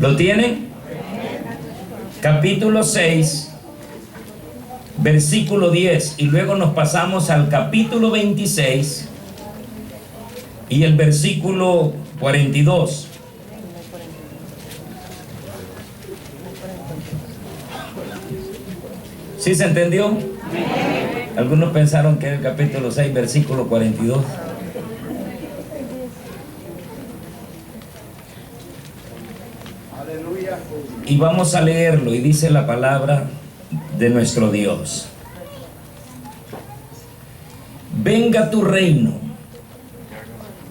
¿Lo tienen? Capítulo 6, versículo 10, y luego nos pasamos al capítulo 26 y el versículo 42. ¿Sí se entendió? Algunos pensaron que era el capítulo 6, versículo 42. Y vamos a leerlo, y dice la palabra de nuestro Dios: venga tu reino,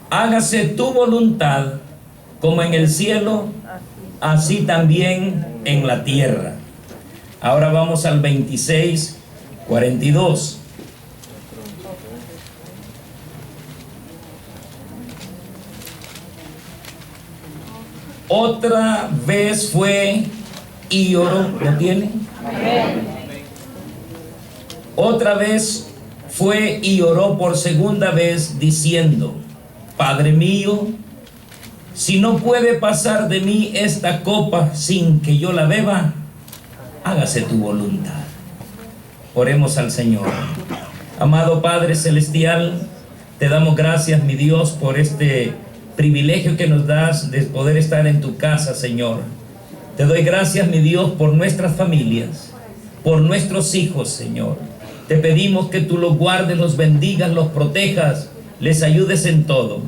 hágase tu voluntad, como en el cielo, así también en la tierra. Ahora vamos al 26, 42. Otra vez fue y oró. ¿Lo tienen? Otra vez fue y oró por segunda vez, diciendo: Padre mío, si no puede pasar de mí esta copa sin que yo la beba, hágase tu voluntad. Oremos al Señor. Amado Padre Celestial, te damos gracias, mi Dios, por este privilegio que nos das de poder estar en tu casa, Señor. Te doy gracias, mi Dios, por nuestras familias, por nuestros hijos, Señor. Te pedimos que tú los guardes, los bendigas, los protejas, les ayudes en todo.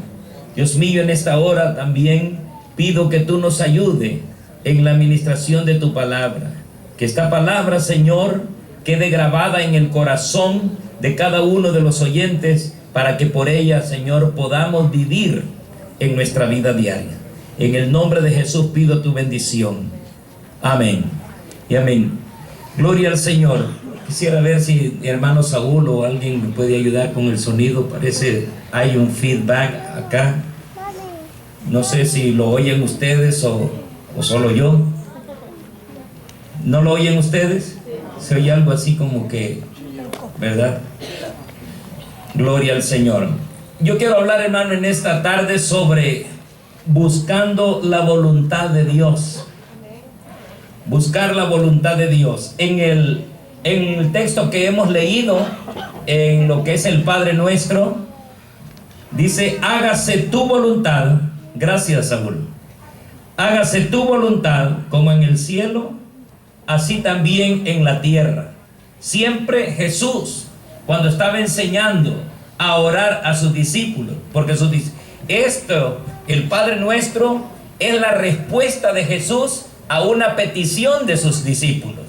Dios mío, en esta hora también pido que tú nos ayudes en la administración de tu palabra. Que esta palabra, Señor, quede grabada en el corazón de cada uno de los oyentes, para que por ella, Señor, podamos vivir en nuestra vida diaria. En el nombre de Jesús pido tu bendición. Amén y amén. Gloria al Señor. Quisiera ver si mi hermano Saúl o alguien me puede ayudar con el sonido. Parece hay un feedback acá. No sé si lo oyen ustedes o solo yo. ¿No lo oyen ustedes? Se oye algo así como que, ¿verdad? Gloria al Señor. Yo quiero hablar, hermano, en esta tarde sobre buscando la voluntad de Dios. Buscar la voluntad de Dios. En el texto que hemos leído, en lo que es el Padre Nuestro, dice: hágase tu voluntad. Gracias, Saúl. Hágase tu voluntad como en el cielo, así también en la tierra. Siempre Jesús, cuando estaba enseñando a orar a sus discípulos, porque el Padre Nuestro es la respuesta de Jesús a una petición de sus discípulos.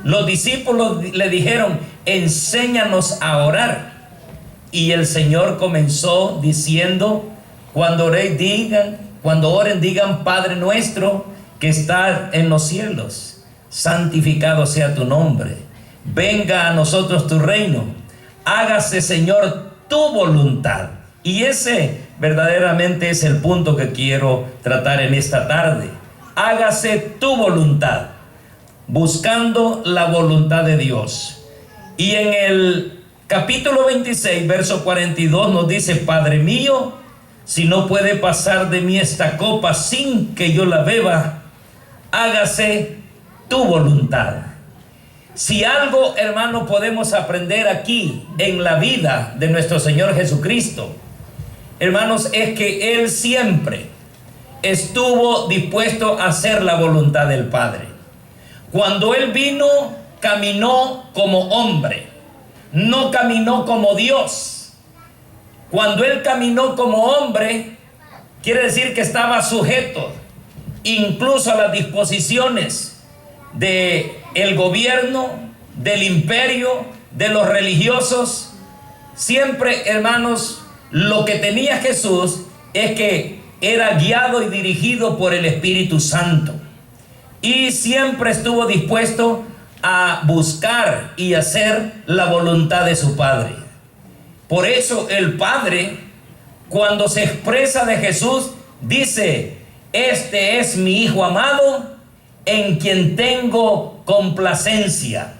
Los discípulos le dijeron: enséñanos a orar. Y el Señor comenzó diciendo: cuando oren, digan: Padre nuestro que estás en los cielos, santificado sea tu nombre, venga a nosotros tu reino, hágase, Señor, tu voluntad. Y ese verdaderamente es el punto que quiero tratar en esta tarde. Hágase tu voluntad, buscando la voluntad de Dios. Y en el capítulo 26, verso 42 nos dice: Padre mío, si no puede pasar de mí esta copa sin que yo la beba, hágase tu voluntad. Si algo, hermano, podemos aprender aquí en la vida de nuestro Señor Jesucristo, hermanos, es que Él siempre estuvo dispuesto a hacer la voluntad del Padre. Cuando Él vino, caminó como hombre, no caminó como Dios. Cuando Él caminó como hombre, quiere decir que estaba sujeto incluso a las disposiciones del gobierno, del imperio, de los religiosos. Siempre, hermanos, lo que tenía Jesús es que era guiado y dirigido por el Espíritu Santo, y siempre estuvo dispuesto a buscar y hacer la voluntad de su Padre. Por eso el Padre, cuando se expresa de Jesús, dice: este es mi Hijo amado, en quien tengo complacencia.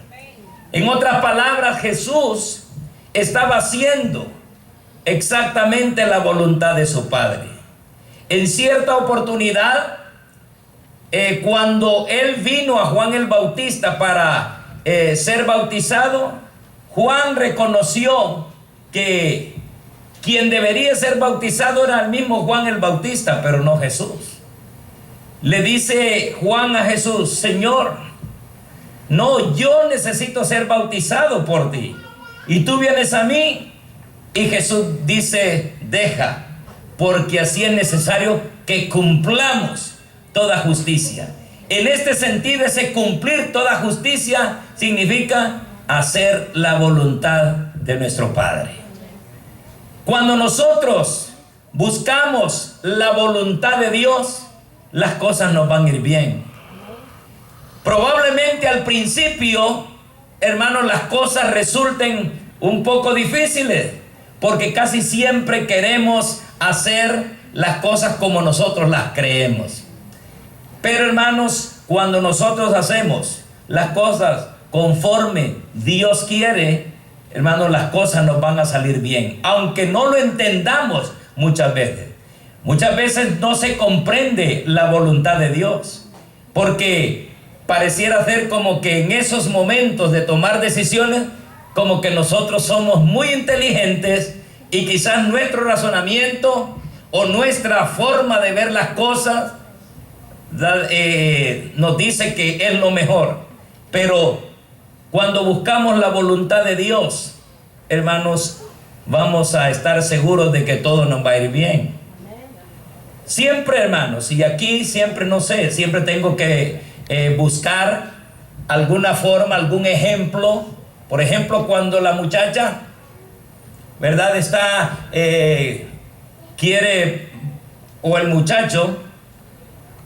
En otras palabras, Jesús estaba haciendo exactamente la voluntad de su Padre. En cierta oportunidad, cuando él vino a Juan el Bautista para ser bautizado, Juan reconoció que quien debería ser bautizado era el mismo Juan el Bautista, pero no Jesús. Le dice Juan a Jesús: Señor, no, yo necesito ser bautizado por ti, y tú vienes a mí. Y Jesús dice: deja, porque así es necesario que cumplamos toda justicia. En este sentido, ese cumplir toda justicia significa hacer la voluntad de nuestro Padre. Cuando nosotros buscamos la voluntad de Dios, las cosas nos van a ir bien. Probablemente al principio, hermanos, las cosas resulten un poco difíciles, porque casi siempre queremos hacer las cosas como nosotros las creemos. Pero, hermanos, cuando nosotros hacemos las cosas conforme Dios quiere, hermanos, las cosas nos van a salir bien, aunque no lo entendamos muchas veces. Muchas veces no se comprende la voluntad de Dios, porque pareciera ser como que en esos momentos de tomar decisiones, como que nosotros somos muy inteligentes y quizás nuestro razonamiento o nuestra forma de ver las cosas nos dice que es lo mejor. Pero cuando buscamos la voluntad de Dios, hermanos, vamos a estar seguros de que todo nos va a ir bien. Siempre, hermanos, y aquí siempre, no sé, siempre tengo que buscar alguna forma, algún ejemplo. Por ejemplo, cuando la muchacha, ¿verdad?, quiere, o el muchacho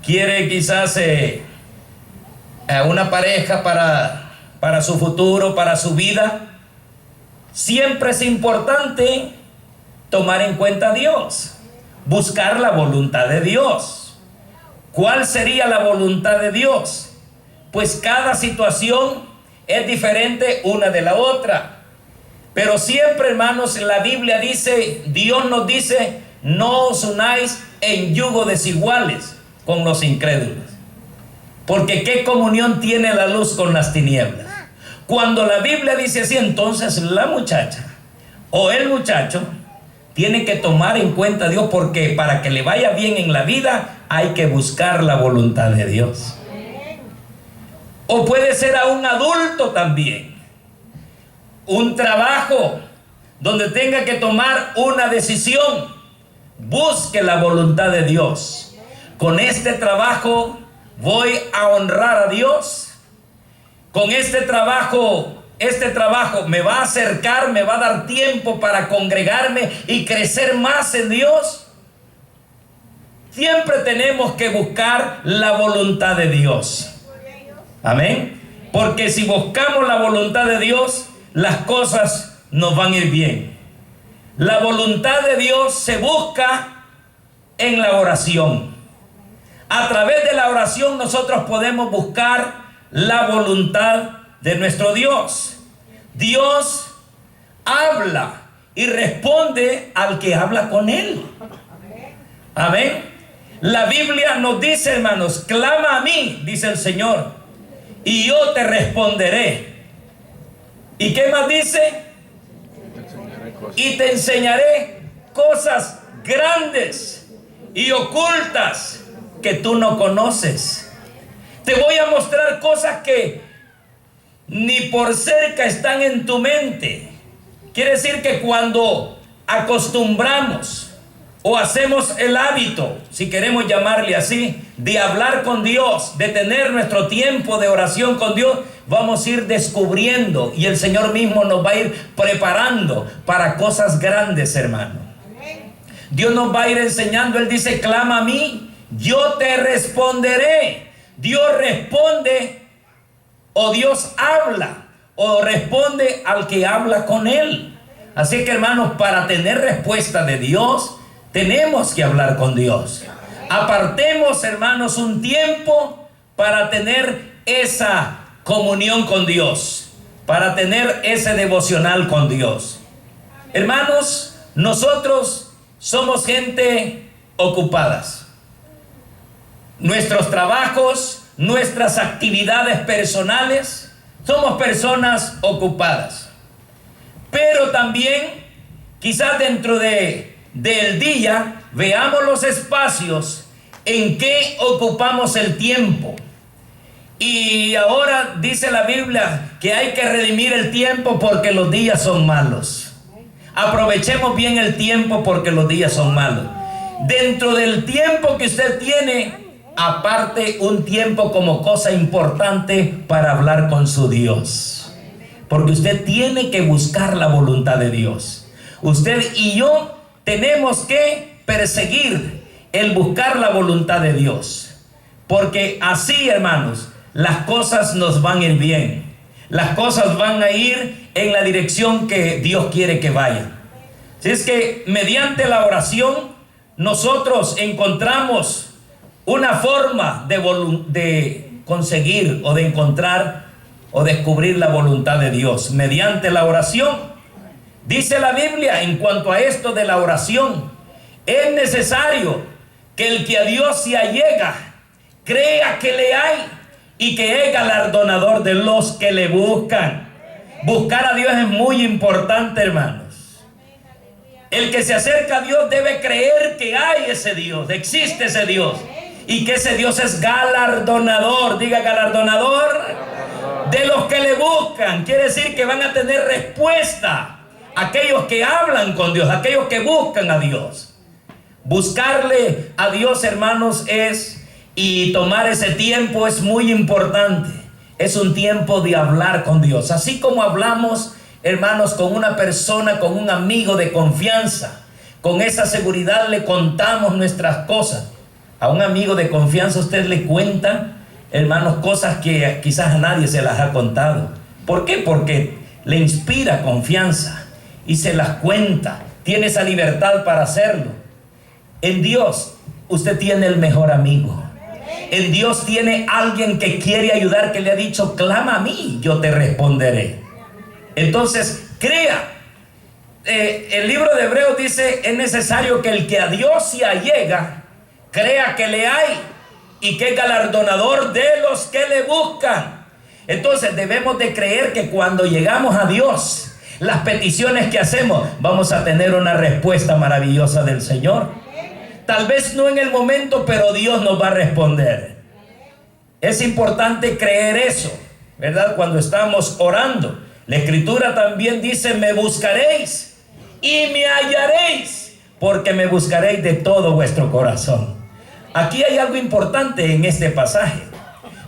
quiere quizás una pareja para su futuro, para su vida, siempre es importante tomar en cuenta a Dios, buscar la voluntad de Dios. ¿Cuál sería la voluntad de Dios? Pues cada situación es diferente una de la otra. Pero siempre, hermanos, la Biblia dice, Dios nos dice: no os unáis en yugo desiguales con los incrédulos. Porque ¿qué comunión tiene la luz con las tinieblas? Cuando la Biblia dice así, entonces la muchacha o el muchacho tiene que tomar en cuenta a Dios, porque para que le vaya bien en la vida hay que buscar la voluntad de Dios. O puede ser a un adulto también, un trabajo donde tenga que tomar una decisión. Busque la voluntad de Dios. Con este trabajo voy a honrar a Dios. Con este trabajo me va a acercar, me va a dar tiempo para congregarme y crecer más en Dios. Siempre tenemos que buscar la voluntad de Dios. Amén. Porque si buscamos la voluntad de Dios, las cosas nos van a ir bien. La voluntad de Dios se busca en la oración. A través de la oración nosotros podemos buscar la voluntad de nuestro Dios. Dios habla y responde al que habla con Él. Amén. La Biblia nos dice, hermanos: clama a mí, dice el Señor, y yo te responderé. ¿Y qué más dice? Y te enseñaré cosas grandes y ocultas que tú no conoces. Te voy a mostrar cosas que ni por cerca están en tu mente. Quiere decir que cuando acostumbramos o hacemos el hábito, si queremos llamarle así, de hablar con Dios, de tener nuestro tiempo de oración con Dios, vamos a ir descubriendo, y el Señor mismo nos va a ir preparando para cosas grandes, hermano. Dios nos va a ir enseñando. Él dice: clama a mí, yo te responderé. Dios responde, o Dios habla, o responde al que habla con Él. Así que, hermanos, para tener respuesta de Dios, tenemos que hablar con Dios. Apartemos, hermanos, un tiempo para tener esa comunión con Dios, para tener ese devocional con Dios. Hermanos, nosotros somos gente ocupadas. nuestros trabajos, nuestras actividades personales. Somos personas ocupadas. Pero también, quizás dentro del día, veamos los espacios en que ocupamos el tiempo. Y ahora dice la Biblia que hay que redimir el tiempo porque los días son malos. Aprovechemos bien el tiempo porque los días son malos. Dentro del tiempo que usted tiene, aparte un tiempo como cosa importante para hablar con su Dios. Porque usted tiene que buscar la voluntad de Dios. Usted y yo tenemos que perseguir el buscar la voluntad de Dios. Porque así, hermanos, las cosas nos van a ir bien. Las cosas van a ir en la dirección que Dios quiere que vayan. Si es que mediante la oración nosotros encontramos una forma de conseguir o de encontrar o descubrir la voluntad de Dios mediante la oración. Dice la Biblia en cuanto a esto de la oración, es necesario que el que a Dios se allega crea que le hay y que es galardonador de los que le buscan. Buscar a Dios es muy importante, hermanos. El que se acerca a Dios debe creer que hay ese Dios, existe ese Dios, y que ese Dios es galardonador. Diga galardonador de los que le buscan. Quiere decir que van a tener respuesta aquellos que hablan con Dios, aquellos que buscan a Dios. Buscarle a Dios, hermanos, y tomar ese tiempo es muy importante. Es un tiempo de hablar con Dios. Así como hablamos, hermanos, con una persona, con un amigo de confianza, con esa seguridad le contamos nuestras cosas. A un amigo de confianza usted le cuenta, hermanos, cosas que quizás a nadie se las ha contado. ¿Por qué? Porque le inspira confianza y se las cuenta. Tiene esa libertad para hacerlo. En Dios usted tiene el mejor amigo. En Dios tiene alguien que quiere ayudar, que le ha dicho, clama a mí, yo te responderé. Entonces, crea. El libro de Hebreos dice, es necesario que el que a Dios se allega, crea que le hay y que es galardonador de los que le buscan. Entonces, debemos de creer que cuando llegamos a Dios, las peticiones que hacemos, vamos a tener una respuesta maravillosa del Señor. Tal vez no en el momento, pero Dios nos va a responder. Es importante creer eso, ¿verdad? Cuando estamos orando. La Escritura también dice, me buscaréis y me hallaréis, porque me buscaréis de todo vuestro corazón. Aquí hay algo importante en este pasaje.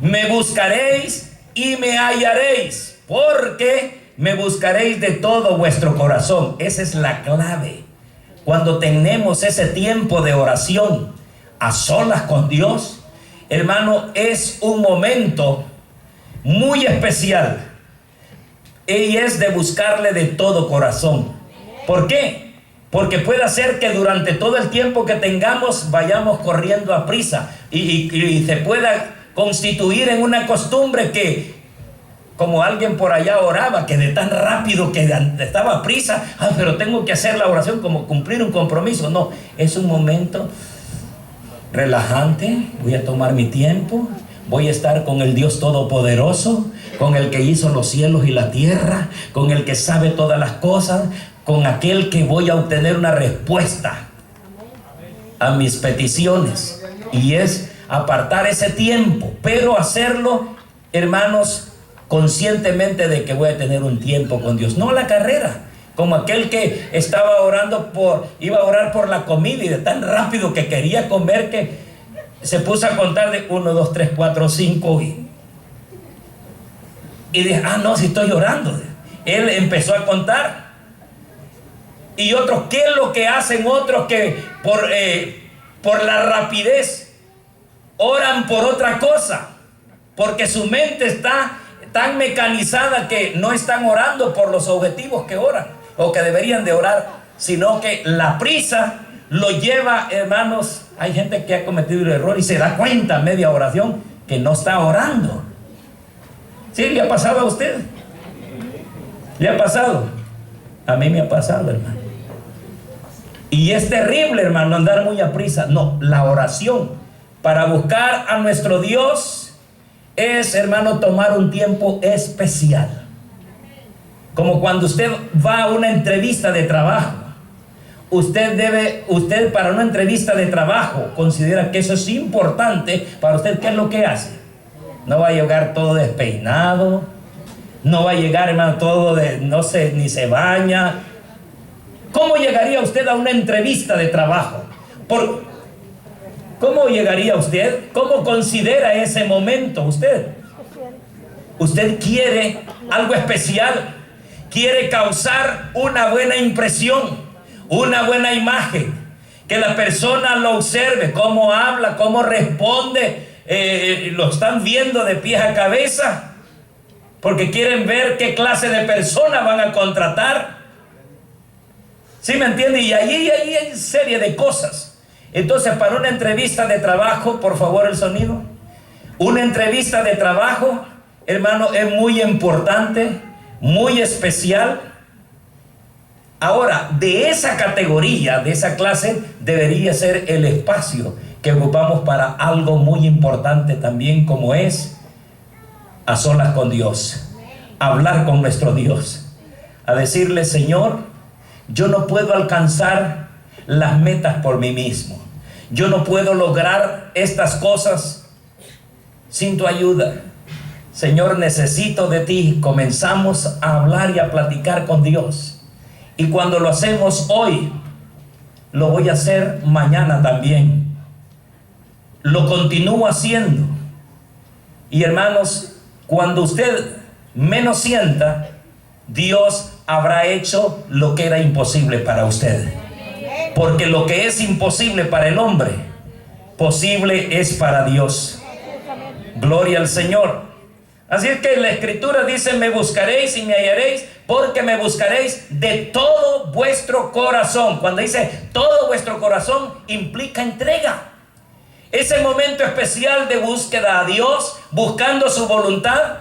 Me buscaréis y me hallaréis, porque me buscaréis de todo vuestro corazón. Esa es la clave. Cuando tenemos ese tiempo de oración a solas con Dios, hermano, es un momento muy especial. Y es de buscarle de todo corazón. ¿Por qué? Porque puede hacer que durante todo el tiempo que tengamos vayamos corriendo a prisa y se pueda constituir en una costumbre que, como alguien por allá oraba, que de tan rápido que estaba a prisa, pero tengo que hacer la oración como cumplir un compromiso. No, es un momento relajante. Voy a tomar mi tiempo, voy a estar con el Dios Todopoderoso, con el que hizo los cielos y la tierra, con el que sabe todas las cosas, con aquel que voy a obtener una respuesta a mis peticiones. Y es apartar ese tiempo, pero hacerlo, hermanos, conscientemente de que voy a tener un tiempo con Dios, no la carrera, como aquel que estaba iba a orar por la comida y de tan rápido que quería comer que se puso a contar de 1, 2, 3, 4, 5 y dije, no, si estoy orando. Él empezó a contar. Y otros, ¿qué es lo que hacen otros que por la rapidez oran por otra cosa? Porque su mente está tan mecanizada que no están orando por los objetivos que oran o que deberían de orar, sino que la prisa lo lleva, hermanos. Hay gente que ha cometido el error y se da cuenta a media oración que no está orando. ¿Sí le ha pasado a usted? ¿Le ha pasado? A mí me ha pasado, hermano. Y es terrible, hermano, andar muy a prisa. No, la oración para buscar a nuestro Dios es, hermano, tomar un tiempo especial. Como cuando usted va a una entrevista de trabajo. Usted para una entrevista de trabajo considera que eso es importante para usted. ¿Qué es lo que hace? No va a llegar todo despeinado, no va a llegar, hermano, todo no sé, ni se baña. ¿Cómo llegaría usted a una entrevista de trabajo? ¿Cómo llegaría usted? ¿Cómo considera ese momento usted? Usted quiere algo especial, quiere causar una buena impresión, una buena imagen, que la persona lo observe, cómo habla, cómo responde, lo están viendo de pies a cabeza, porque quieren ver qué clase de persona van a contratar. ¿Sí me entiende? Y ahí hay serie de cosas. Entonces, para una entrevista de trabajo, por favor, el sonido. Una entrevista de trabajo, hermano, es muy importante, muy especial. Ahora, de esa categoría, de esa clase, debería ser el espacio que ocupamos para algo muy importante también, como es a solas con Dios, hablar con nuestro Dios, a decirle: Señor, yo no puedo alcanzar las metas por mí mismo, yo no puedo lograr estas cosas sin tu ayuda. Señor, necesito de ti. Comenzamos a hablar y a platicar con Dios. Y cuando lo hacemos hoy, lo voy a hacer mañana también. Lo continúo haciendo. Y hermanos, cuando usted menos sienta, Dios habrá hecho lo que era imposible para usted. Porque lo que es imposible para el hombre, posible es para Dios. Gloria al Señor. Así es que la Escritura dice: me buscaréis y me hallaréis, porque me buscaréis de todo vuestro corazón. Cuando dice todo vuestro corazón, implica entrega. Ese momento especial de búsqueda a Dios, buscando su voluntad,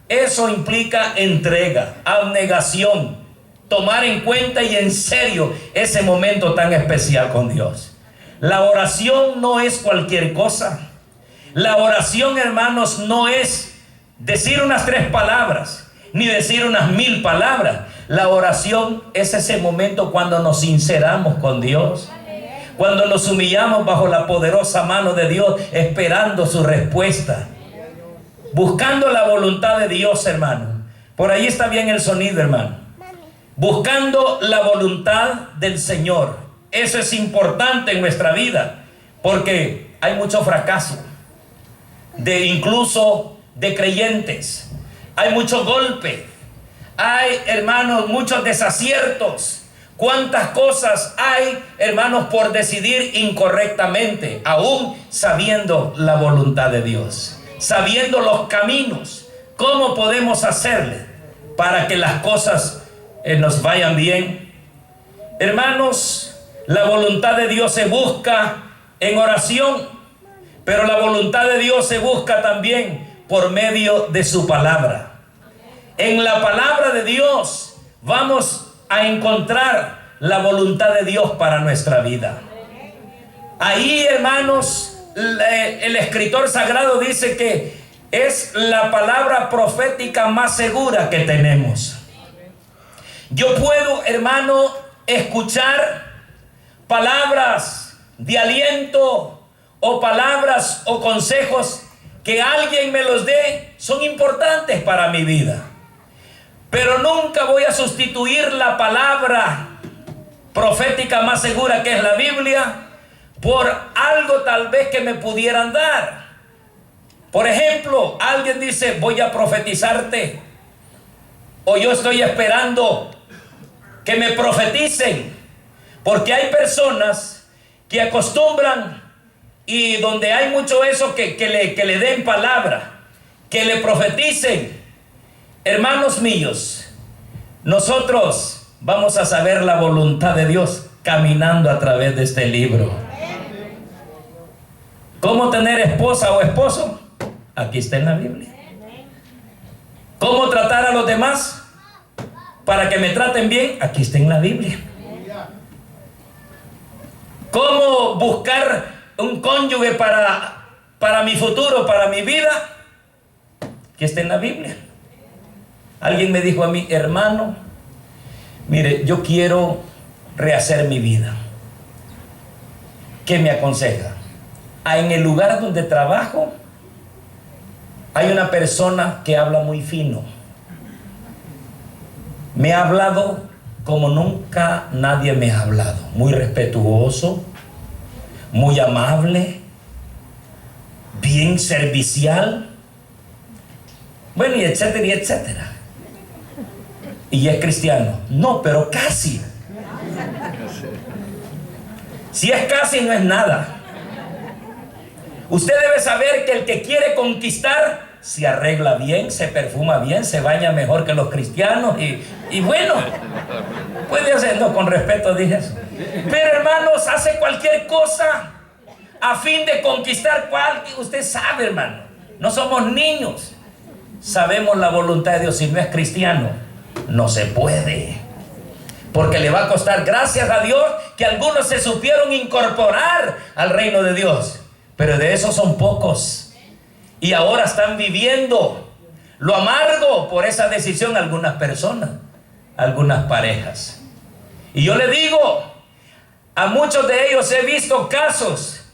eso implica entrega, abnegación, tomar en cuenta y en serio ese momento tan especial con Dios. La oración no es cualquier cosa. La oración, hermanos, no es decir unas 3 palabras, ni decir unas 1000 palabras. La oración es ese momento cuando nos sinceramos con Dios, cuando nos humillamos bajo la poderosa mano de Dios, esperando su respuesta, buscando la voluntad de Dios, hermano. Por ahí está bien el sonido, hermano. Buscando la voluntad del Señor. Eso es importante en nuestra vida, porque hay mucho fracaso, incluso de creyentes. Hay mucho golpe. Hay, hermanos, muchos desaciertos. ¿Cuántas cosas hay, hermanos, por decidir incorrectamente, aún sabiendo la voluntad de Dios, sabiendo los caminos? ¿Cómo podemos hacerle para que las cosas nos vayan bien? Hermanos, la voluntad de Dios se busca en oración, pero la voluntad de Dios se busca también por medio de su palabra. En la palabra de Dios vamos a encontrar la voluntad de Dios para nuestra vida. Ahí, hermanos, el escritor sagrado dice que es la palabra profética más segura que tenemos. Yo puedo, hermano, escuchar palabras de aliento o palabras o consejos que alguien me los dé, son importantes para mi vida. Pero nunca voy a sustituir la palabra profética más segura, que es la Biblia, por algo tal vez que me pudieran dar. Por ejemplo, alguien dice: voy a profetizarte, o yo estoy esperando que me profeticen, porque hay personas que acostumbran, y donde hay mucho eso, que le den palabra, que le profeticen. Hermanos míos, nosotros vamos a saber la voluntad de Dios caminando a través de este libro. ¿Cómo tener esposa o esposo? Aquí está en la Biblia. ¿Cómo tratar a los demás para que me traten bien? Aquí está en la Biblia. ¿Cómo buscar un cónyuge para para mi futuro, para mi vida, que está en la Biblia. Alguien me dijo a mí: hermano, mire, yo quiero rehacer mi vida. ¿Qué me aconseja? En el lugar donde trabajo hay una persona que habla muy fino. Me ha hablado como nunca nadie me ha hablado. Muy respetuoso, muy amable, bien servicial. Bueno, y etcétera, y etcétera. ¿Y es cristiano? No, pero casi. Si es casi, no es nada. Usted debe saber que el que quiere conquistar se arregla bien, se perfuma bien, se baña mejor que los cristianos y bueno, puede hacerlo, con respeto dije eso. Pero hermanos, hace cualquier cosa a fin de conquistar usted sabe, hermano, no somos niños. Sabemos la voluntad de Dios. Si no es cristiano, no se puede, porque le va a costar. Gracias a Dios que algunos se supieron incorporar al reino de Dios, pero de esos son pocos, y ahora están viviendo lo amargo por esa decisión algunas personas, algunas parejas. Y yo le digo, a muchos de ellos he visto casos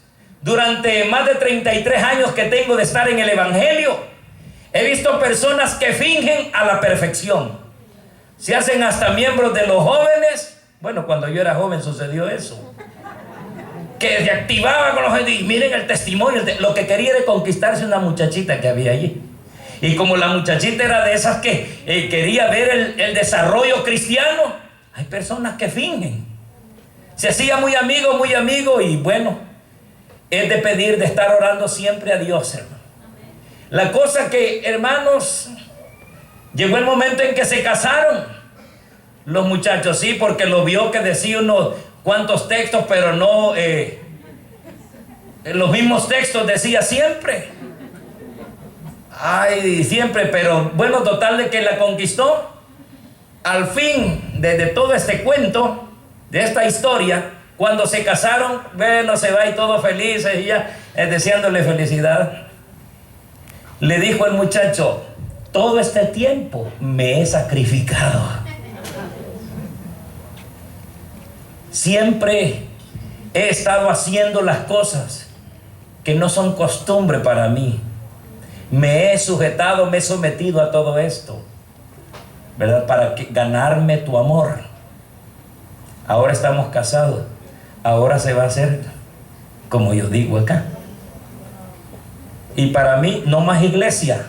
durante más de 33 años que tengo de estar en el evangelio. He visto personas que fingen a la perfección, se hacen hasta miembros de los jóvenes. Bueno, cuando yo era joven sucedió eso, que se activaba con los jóvenes. Y miren el testimonio, lo que quería era conquistarse una muchachita que había allí. Y como la muchachita era de esas que quería ver el desarrollo cristiano, hay personas que fingen. Se hacía muy amigo, y bueno, es de pedir, de estar orando siempre a Dios, hermano. La cosa que, hermanos, llegó el momento en que se casaron los muchachos, sí, porque lo vio que decía unos cuantos textos, pero no los mismos textos decía siempre. Ay, siempre, pero bueno, total de que la conquistó. Al fin de todo este cuento, de esta historia, cuando se casaron, bueno, se va y todos felices y ya deseándole felicidad. Le dijo el muchacho: todo este tiempo me he sacrificado. Siempre he estado haciendo las cosas que no son costumbre para mí. Me he sujetado, me he sometido a todo esto, ¿verdad? Para ganarme tu amor. Ahora estamos casados. Ahora se va a hacer como yo digo acá. Y para mí, no más iglesia.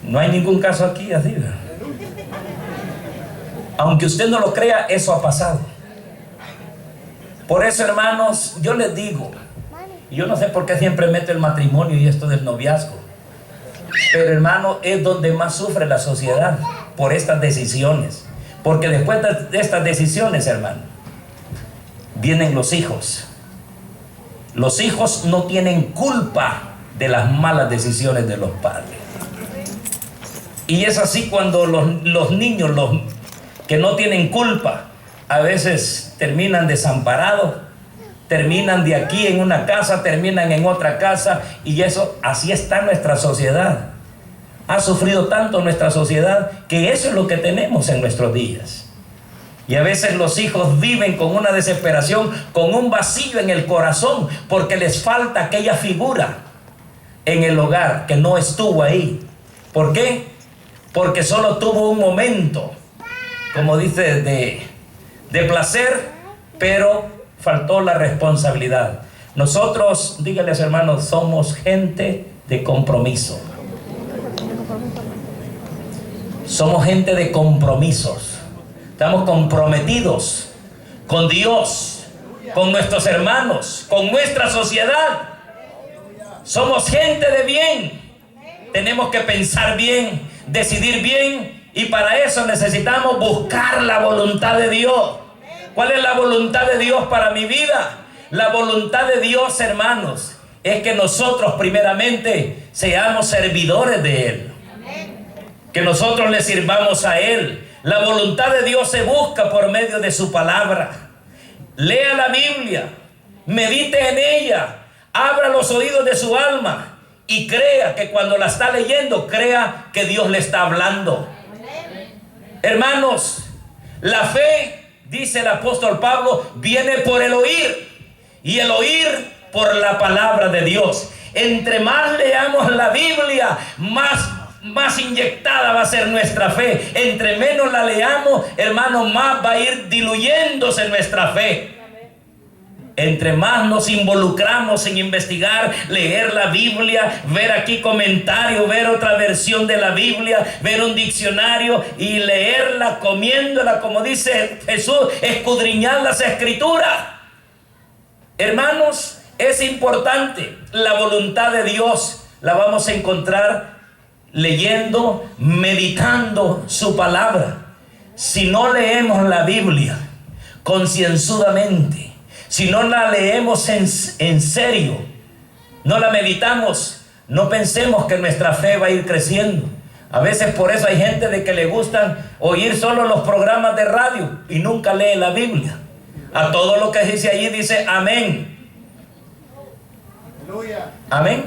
No hay ningún caso aquí así, ¿verdad? Aunque usted no lo crea, eso ha pasado. Por eso, hermanos, yo les digo, yo no sé por qué siempre meto el matrimonio y esto del noviazgo, pero hermano, es donde más sufre la sociedad por estas decisiones. Porque después de estas decisiones, hermano, vienen los hijos. Los hijos no tienen culpa de las malas decisiones de los padres. Y es así cuando los niños, los que no tienen culpa, a veces terminan desamparados, terminan de aquí en una casa, terminan en otra casa, y eso, así está nuestra sociedad. Ha sufrido tanto nuestra sociedad que eso es lo que tenemos en nuestros días. Y a veces los hijos viven con una desesperación, con un vacío en el corazón, porque les falta aquella figura en el hogar que no estuvo ahí. ¿Por qué? Porque solo tuvo un momento, como dice, de placer, pero faltó la responsabilidad. Nosotros, díganles, hermanos, somos gente de compromiso. Somos gente de compromisos. Estamos comprometidos con Dios, con nuestros hermanos, con nuestra sociedad. Somos gente de bien. Tenemos que pensar bien, decidir bien, y para eso necesitamos buscar la voluntad de Dios. ¿Cuál es la voluntad de Dios para mi vida? La voluntad de Dios, hermanos, es que nosotros primeramente seamos servidores de Él. Que nosotros le sirvamos a Él. La voluntad de Dios se busca por medio de su palabra. Lea la Biblia, medite en ella, Abra los oídos de su alma y crea que cuando la está leyendo, crea que Dios le está hablando. Hermanos, la fe, dice el apóstol Pablo, viene por el oír, y el oír por la palabra de Dios. Entre más leamos la Biblia, más inyectada va a ser nuestra fe. Entre menos la leamos, hermano, más va a ir diluyéndose nuestra fe. Entre más nos involucramos en investigar, leer la Biblia, ver aquí comentarios, ver otra versión de la Biblia, ver un diccionario y leerla, comiéndola, como dice Jesús, escudriñar las escrituras. Hermanos, es importante. La voluntad de Dios la vamos a encontrar leyendo, meditando su palabra. Si no leemos la Biblia concienzudamente, si no la leemos en serio, no la meditamos, no pensemos que nuestra fe va a ir creciendo. A veces por eso hay gente de que le gustan oír solo los programas de radio y nunca lee la Biblia. A todo lo que dice allí dice amén. Amén.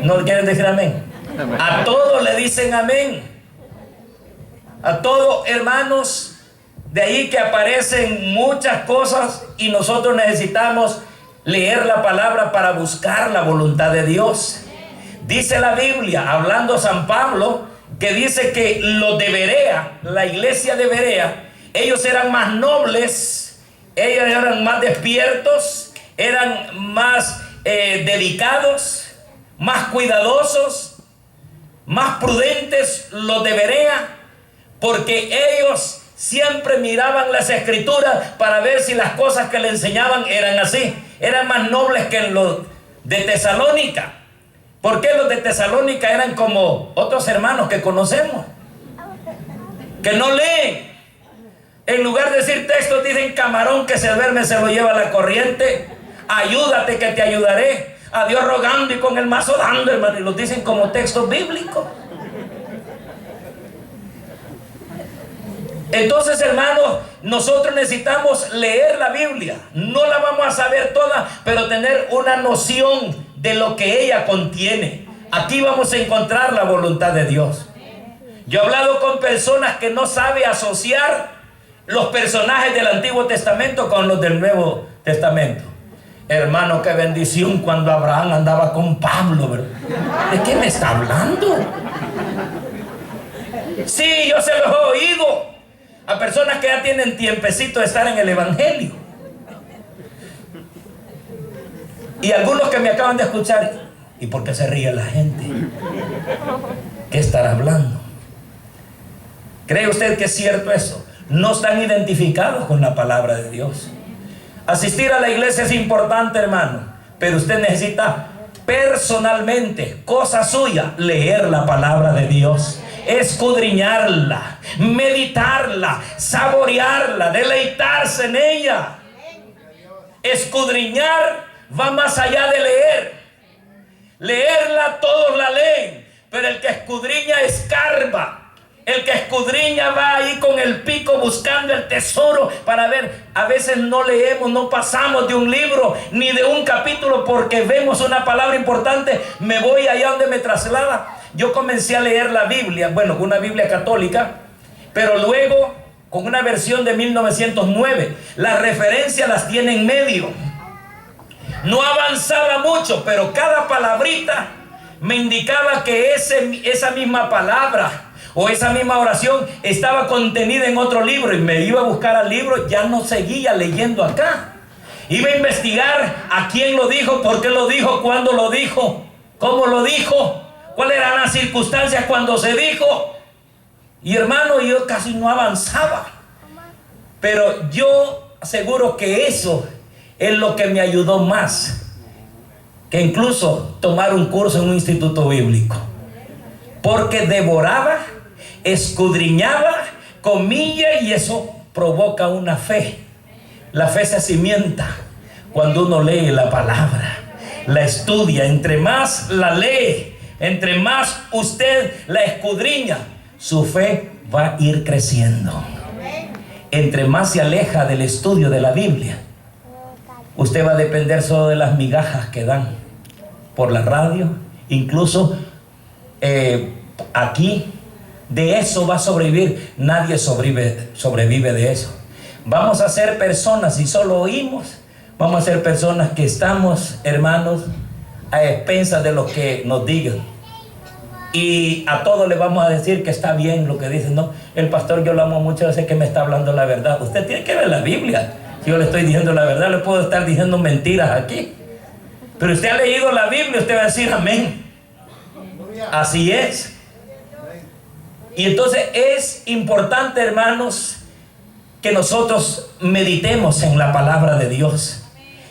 ¿No quieren decir amén? A todo le dicen amén. A todo, hermanos. De ahí que aparecen muchas cosas y nosotros necesitamos leer la palabra para buscar la voluntad de Dios. Dice la Biblia, hablando San Pablo, que dice que los de Berea, la iglesia de Berea, ellos eran más nobles, ellos eran más despiertos, eran más dedicados, más cuidadosos, más prudentes los de Berea, porque ellos siempre miraban las escrituras para ver si las cosas que le enseñaban eran así. Eran más nobles que los de Tesalónica. ¿Por qué los de Tesalónica eran como otros hermanos que conocemos? Que no leen. En lugar de decir textos, dicen camarón que se duerme se lo lleva la corriente. Ayúdate que te ayudaré. A Dios rogando y con el mazo dando, hermano. Y los dicen como textos bíblicos. Entonces, hermanos, nosotros necesitamos leer la Biblia. No la vamos a saber toda, pero tener una noción de lo que ella contiene. Aquí vamos a encontrar la voluntad de Dios. Yo he hablado con personas que no saben asociar los personajes del Antiguo Testamento con los del Nuevo Testamento. Hermano, qué bendición cuando Abraham andaba con Pablo, ¿verdad? ¿De qué me está hablando? Sí, yo se los he oído a personas que ya tienen tiempecito de estar en el Evangelio. Y algunos que me acaban de escuchar. ¿Y por qué se ríe la gente? ¿Qué estará hablando? ¿Cree usted que es cierto eso? No están identificados con la palabra de Dios. Asistir a la iglesia es importante, hermano, pero usted necesita personalmente, cosa suya, leer la palabra de Dios. Escudriñarla, meditarla, saborearla, deleitarse en ella. Escudriñar va más allá de leer. Leerla todos la leen, pero el que escudriña escarba. El que escudriña va ahí con el pico buscando el tesoro para ver. A veces no leemos, no pasamos de un libro ni de un capítulo porque vemos una palabra importante. Me voy allá donde me traslada. Yo comencé a leer la Biblia, bueno, con una Biblia católica, pero luego con una versión de 1909. Las referencias las tiene en medio. No avanzaba mucho, pero cada palabrita me indicaba que esa misma palabra o esa misma oración estaba contenida en otro libro, y me iba a buscar al libro. Ya no seguía leyendo acá. Iba a investigar a quién lo dijo, por qué lo dijo, cuándo lo dijo, cómo lo dijo, cuáles eran las circunstancias cuando se dijo. Y hermano, yo casi no avanzaba. Pero yo aseguro que eso es lo que me ayudó más que incluso tomar un curso en un instituto bíblico. Porque devoraba, escudriñaba, comía, y eso provoca una fe. La fe se cimienta cuando uno lee la palabra, la estudia. Entre más la lee, entre más usted la escudriña, su fe va a ir creciendo. Entre más se aleja del estudio de la Biblia, usted va a depender solo de las migajas que dan por la radio, incluso aquí. De eso va a sobrevivir. Nadie sobrevive de eso. Vamos a ser personas, si solo oímos, vamos a ser personas que estamos, hermanos, a expensas de lo que nos digan. Y a todos le vamos a decir que está bien lo que dicen. No, el pastor yo lo amo mucho, yo sé que me está hablando la verdad. Usted tiene que ver la Biblia. Si yo le estoy diciendo la verdad, le puedo estar diciendo mentiras aquí. Pero usted ha leído la Biblia, usted va a decir amén. Así es. Y entonces es importante, hermanos, que nosotros meditemos en la palabra de Dios.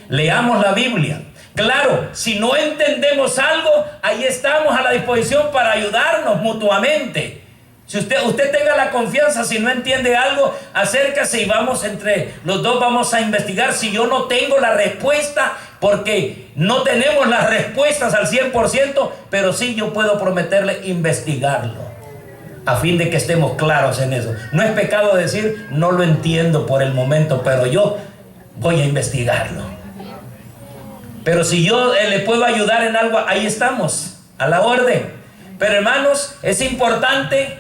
Leamos la Biblia. Claro, si no entendemos algo, ahí estamos a la disposición para ayudarnos mutuamente. Si usted tenga la confianza, si no entiende algo, acérquese y vamos entre los dos, vamos a investigar. Si yo no tengo la respuesta, porque no tenemos las respuestas al 100%, pero sí yo puedo prometerle investigarlo, a fin de que estemos claros en eso. No es pecado decir, no lo entiendo por el momento, pero yo voy a investigarlo. Pero si yo le puedo ayudar en algo, ahí estamos, a la orden. Pero hermanos, es importante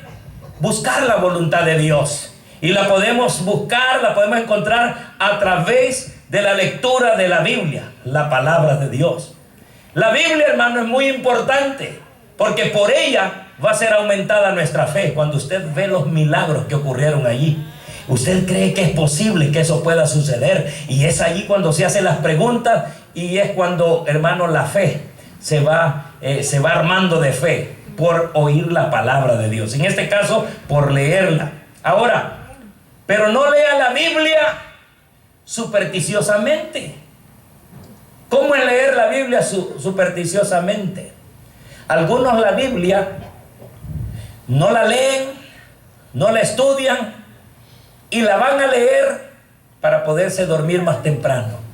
buscar la voluntad de Dios. Y la podemos buscar, la podemos encontrar a través de la lectura de la Biblia, la palabra de Dios. La Biblia, hermano, es muy importante, porque por ella va a ser aumentada nuestra fe. Cuando usted ve los milagros que ocurrieron allí, usted cree que es posible que eso pueda suceder. Y es allí cuando se hacen las preguntas, y es cuando, hermano, la fe se va armando de fe por oír la palabra de Dios. En este caso, por leerla. Ahora, pero no lea la Biblia supersticiosamente. ¿Cómo es leer la Biblia supersticiosamente? Algunos la Biblia no la leen, no la estudian y la van a leer para poderse dormir más temprano.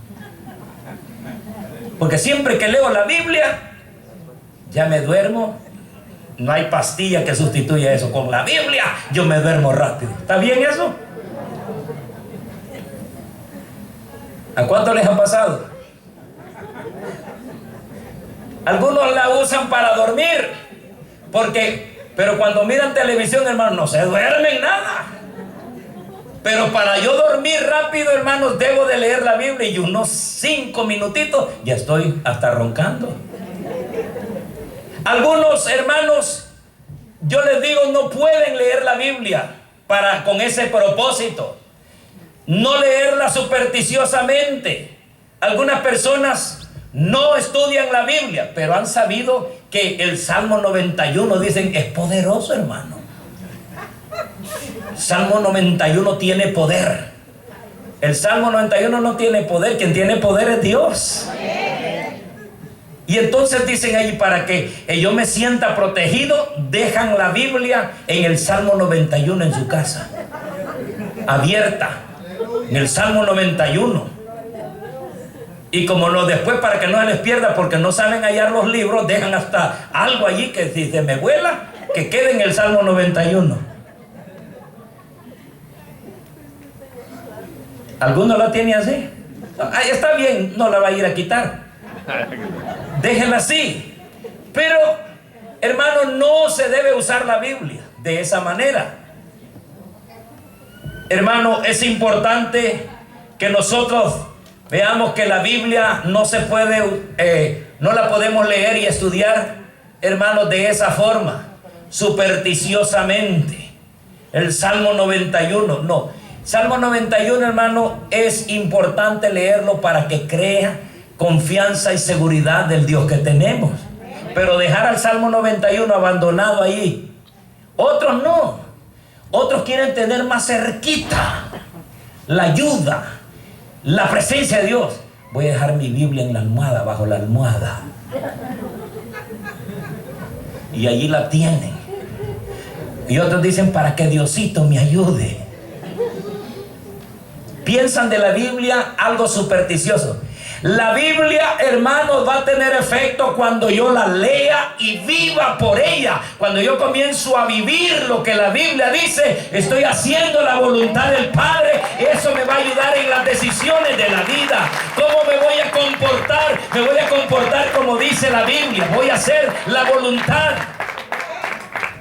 Porque siempre que leo la Biblia, ya me duermo. No hay pastilla que sustituya eso. Con la Biblia yo me duermo rápido. ¿Está bien eso? ¿A cuánto les ha pasado? Algunos la usan para dormir, pero cuando miran televisión, hermanos, no se duermen nada. Pero para yo dormir rápido, hermanos, debo de leer la Biblia, y unos 5 minutitos ya estoy hasta roncando. Algunos hermanos, yo les digo, no pueden leer la Biblia con ese propósito. No leerla supersticiosamente. Algunas personas no estudian la Biblia, pero han sabido que el Salmo 91, dicen, es poderoso, hermano. Salmo 91 tiene poder. El Salmo 91 no tiene poder. Quien tiene poder es Dios. Y entonces dicen ahí, para que yo me sienta protegido, dejan la Biblia en el Salmo 91 en su casa, abierta, en el Salmo 91. Y como después, para que no se les pierda, porque no saben hallar los libros, dejan hasta algo allí que si se me vuela, que quede en el Salmo 91. ¿Alguno la tiene así? Está bien, no la va a ir a quitar. Déjenla así. Pero, hermano, no se debe usar la Biblia de esa manera. Hermano, es importante que nosotros veamos que la Biblia no se puede, no la podemos leer y estudiar, hermanos, de esa forma, supersticiosamente. El Salmo 91, no. Salmo 91, hermano, es importante leerlo para que crea confianza y seguridad del Dios que tenemos. Pero dejar al Salmo 91 abandonado ahí. Otros no. Otros quieren tener más cerquita la ayuda, la presencia de Dios. Voy a dejar mi Biblia en la almohada, bajo la almohada. Y allí la tienen. Y otros dicen, para que Diosito me ayude. Piensan de la Biblia algo supersticioso. La Biblia, hermanos, va a tener efecto cuando yo la lea y viva por ella. Cuando yo comienzo a vivir lo que la Biblia dice, estoy haciendo la voluntad del Padre. Eso me va a ayudar en las decisiones de la vida. ¿Cómo me voy a comportar? Me voy a comportar como dice la Biblia. Voy a hacer la voluntad.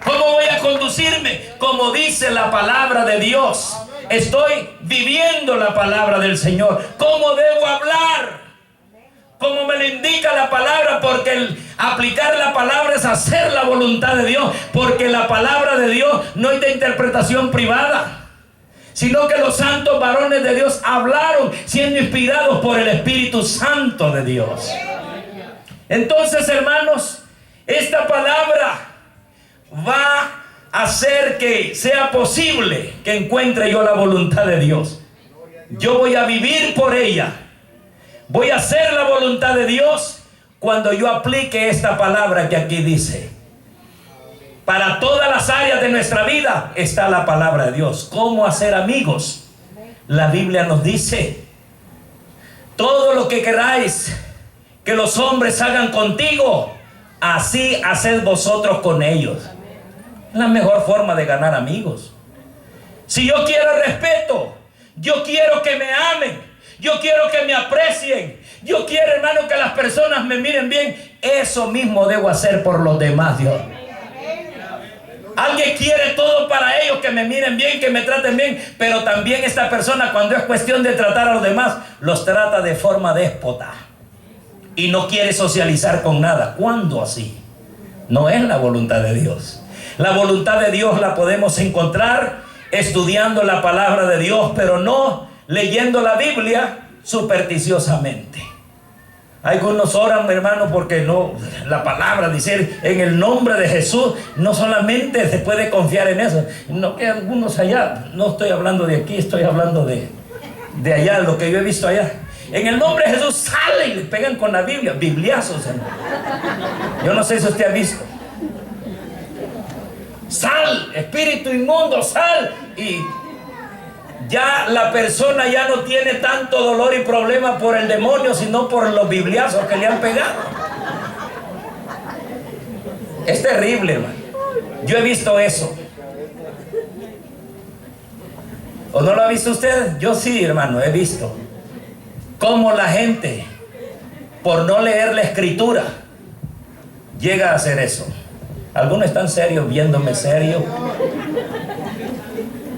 ¿Cómo voy a conducirme? Como dice la palabra de Dios. Estoy viviendo la palabra del Señor. ¿Cómo debo hablar? Como me lo indica la palabra, porque el aplicar la palabra es hacer la voluntad de Dios, porque la palabra de Dios no es de interpretación privada, sino que los santos varones de Dios hablaron siendo inspirados por el Espíritu Santo de Dios. Entonces, hermanos, esta palabra va a hacer que sea posible que encuentre yo la voluntad de Dios. Yo voy a vivir por ella. Voy a hacer la voluntad de Dios cuando yo aplique esta palabra que aquí dice. Para todas las áreas de nuestra vida está la palabra de Dios. ¿Cómo hacer amigos? La Biblia nos dice: todo lo que queráis que los hombres hagan contigo, así haced vosotros con ellos. Es la mejor forma de ganar amigos. Si yo quiero respeto, yo quiero que me amen, yo quiero que me aprecien, yo quiero, hermano, que las personas me miren bien. Eso mismo debo hacer por los demás, Dios. Alguien quiere todo para ellos, que me miren bien, que me traten bien, pero también esta persona, cuando es cuestión de tratar a los demás, los trata de forma déspota y no quiere socializar con nada. ¿Cuándo así? No es la voluntad de Dios. La voluntad de Dios la podemos encontrar estudiando la palabra de Dios, pero no leyendo la Biblia supersticiosamente. Algunos oran, hermano, porque no, la palabra dice en el nombre de Jesús. No solamente se puede confiar en eso, no, que algunos allá, no estoy hablando de aquí, estoy hablando de allá, lo que yo he visto allá. En el nombre de Jesús salen y le pegan con la Biblia, bibliazos, hermano. Yo no sé si usted ha visto. Sal, espíritu inmundo, sal. Y ya la persona ya no tiene tanto dolor y problema por el demonio, sino por los bibliazos que le han pegado. Es terrible, hermano. Yo he visto eso. ¿O no lo ha visto usted? Yo sí, hermano, he visto cómo la gente, por no leer la escritura, llega a hacer eso. Algunos están serios, viéndome serio,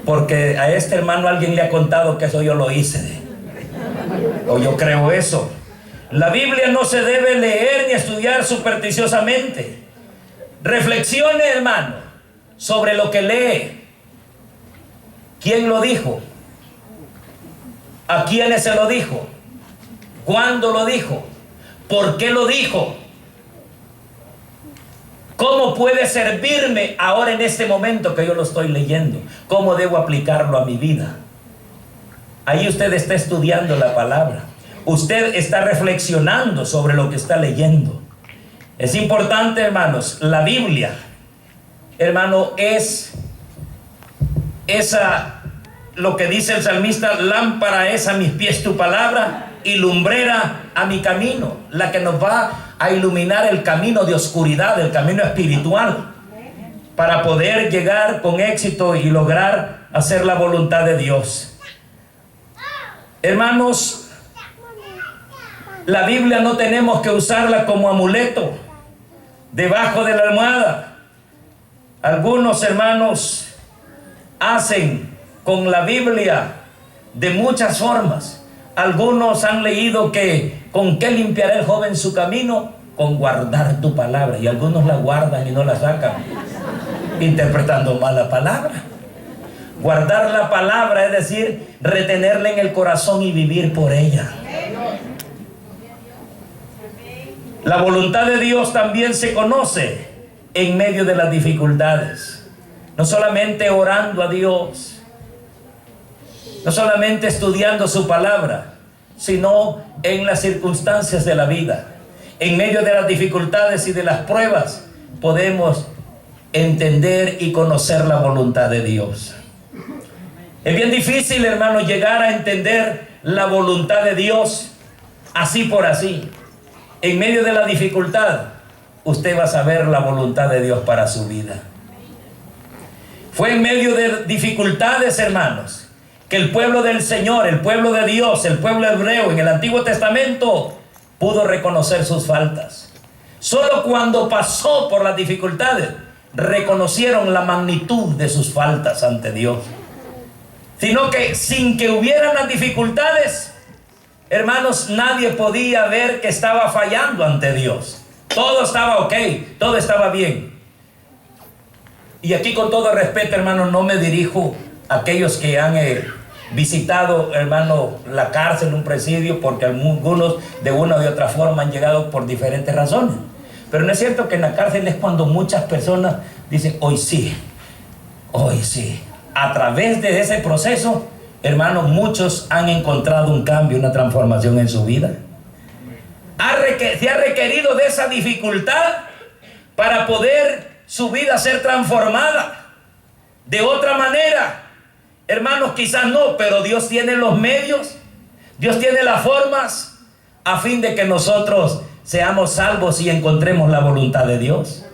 porque a este hermano alguien le ha contado que eso yo lo hice, o yo creo eso. La Biblia no se debe leer ni estudiar supersticiosamente. Reflexione, hermano, sobre lo que lee. ¿Quién lo dijo? ¿A quiénes se lo dijo? ¿Cuándo lo dijo? ¿Por qué lo dijo? ¿Cómo puede servirme ahora en este momento que yo lo estoy leyendo? ¿Cómo debo aplicarlo a mi vida? Ahí usted está estudiando la palabra. Usted está reflexionando sobre lo que está leyendo. Es importante, hermanos, la Biblia, hermano, es esa, lo que dice el salmista: lámpara es a mis pies tu palabra y lumbrera a mi camino, la que nos va a iluminar el camino de oscuridad, el camino espiritual, para poder llegar con éxito y lograr hacer la voluntad de Dios. Hermanos, la Biblia no tenemos que usarla como amuleto debajo de la almohada. Algunos hermanos hacen con la Biblia de muchas formas. Algunos han leído que ¿con qué limpiará el joven su camino? Con guardar tu palabra. Y algunos la guardan y no la sacan, interpretando mal la palabra. Guardar la palabra es decir, retenerla en el corazón y vivir por ella. La voluntad de Dios también se conoce en medio de las dificultades. No solamente orando a Dios, no solamente estudiando su palabra, sino en las circunstancias de la vida. En medio de las dificultades y de las pruebas, podemos entender y conocer la voluntad de Dios. Es bien difícil, hermano, llegar a entender la voluntad de Dios así por así. En medio de la dificultad, usted va a saber la voluntad de Dios para su vida. Fue en medio de dificultades, hermanos, que el pueblo del Señor, el pueblo de Dios, el pueblo hebreo en el Antiguo Testamento pudo reconocer sus faltas. Solo cuando pasó por las dificultades reconocieron la magnitud de sus faltas ante Dios. Sino que sin que hubieran las dificultades, hermanos, nadie podía ver que estaba fallando ante Dios. Todo estaba ok, todo estaba bien. Y aquí, con todo respeto, hermano, no me dirijo a aquellos que han visitado, hermano, la cárcel, un presidio, porque algunos de una u otra forma han llegado por diferentes razones. Pero no es cierto que en la cárcel es cuando muchas personas dicen, hoy sí, hoy sí. A través de ese proceso, hermanos, muchos han encontrado un cambio, una transformación en su vida. Se ha requerido de esa dificultad para poder su vida ser transformada. De otra manera, hermanos, quizás no, pero Dios tiene los medios, Dios tiene las formas a fin de que nosotros seamos salvos y encontremos la voluntad de Dios.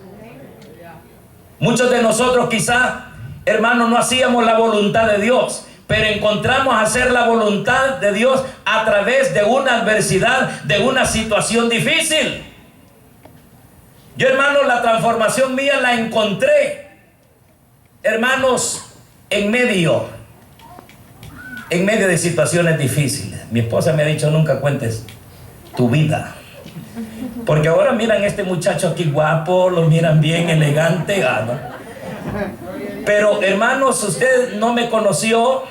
Muchos de nosotros quizás, hermanos, no hacíamos la voluntad de Dios, pero encontramos hacer la voluntad de Dios a través de una adversidad, de una situación difícil. Yo, hermanos, la transformación mía la encontré, hermanos, en medio de situaciones difíciles. Mi esposa me ha dicho, nunca cuentes tu vida, porque ahora miran a este muchacho aquí guapo, lo miran bien elegante, ¿no? Pero, hermanos, usted no me conoció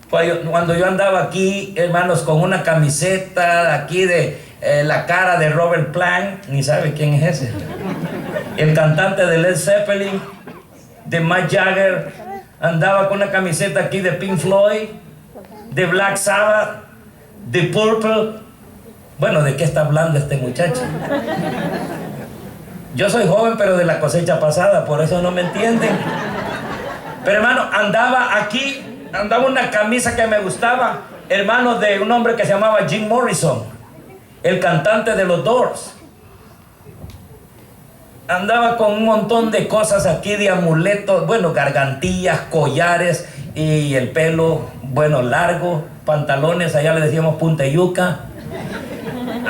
cuando yo andaba aquí, hermanos, con una camiseta aquí de la cara de Robert Plant. Ni sabe quién es ese. El cantante de Led Zeppelin, de Mick Jagger. Andaba con una camiseta aquí de Pink Floyd, de Black Sabbath, de Purple. Bueno, ¿de qué está hablando este muchacho? Yo soy joven, pero de la cosecha pasada, por eso no me entienden. Pero, hermano, andaba una camisa que me gustaba, hermano, de un hombre que se llamaba Jim Morrison, el cantante de los Doors. Andaba con un montón de cosas aquí, de amuletos, bueno, gargantillas, collares, y el pelo, bueno, largo, pantalones, allá le decíamos punta yuca.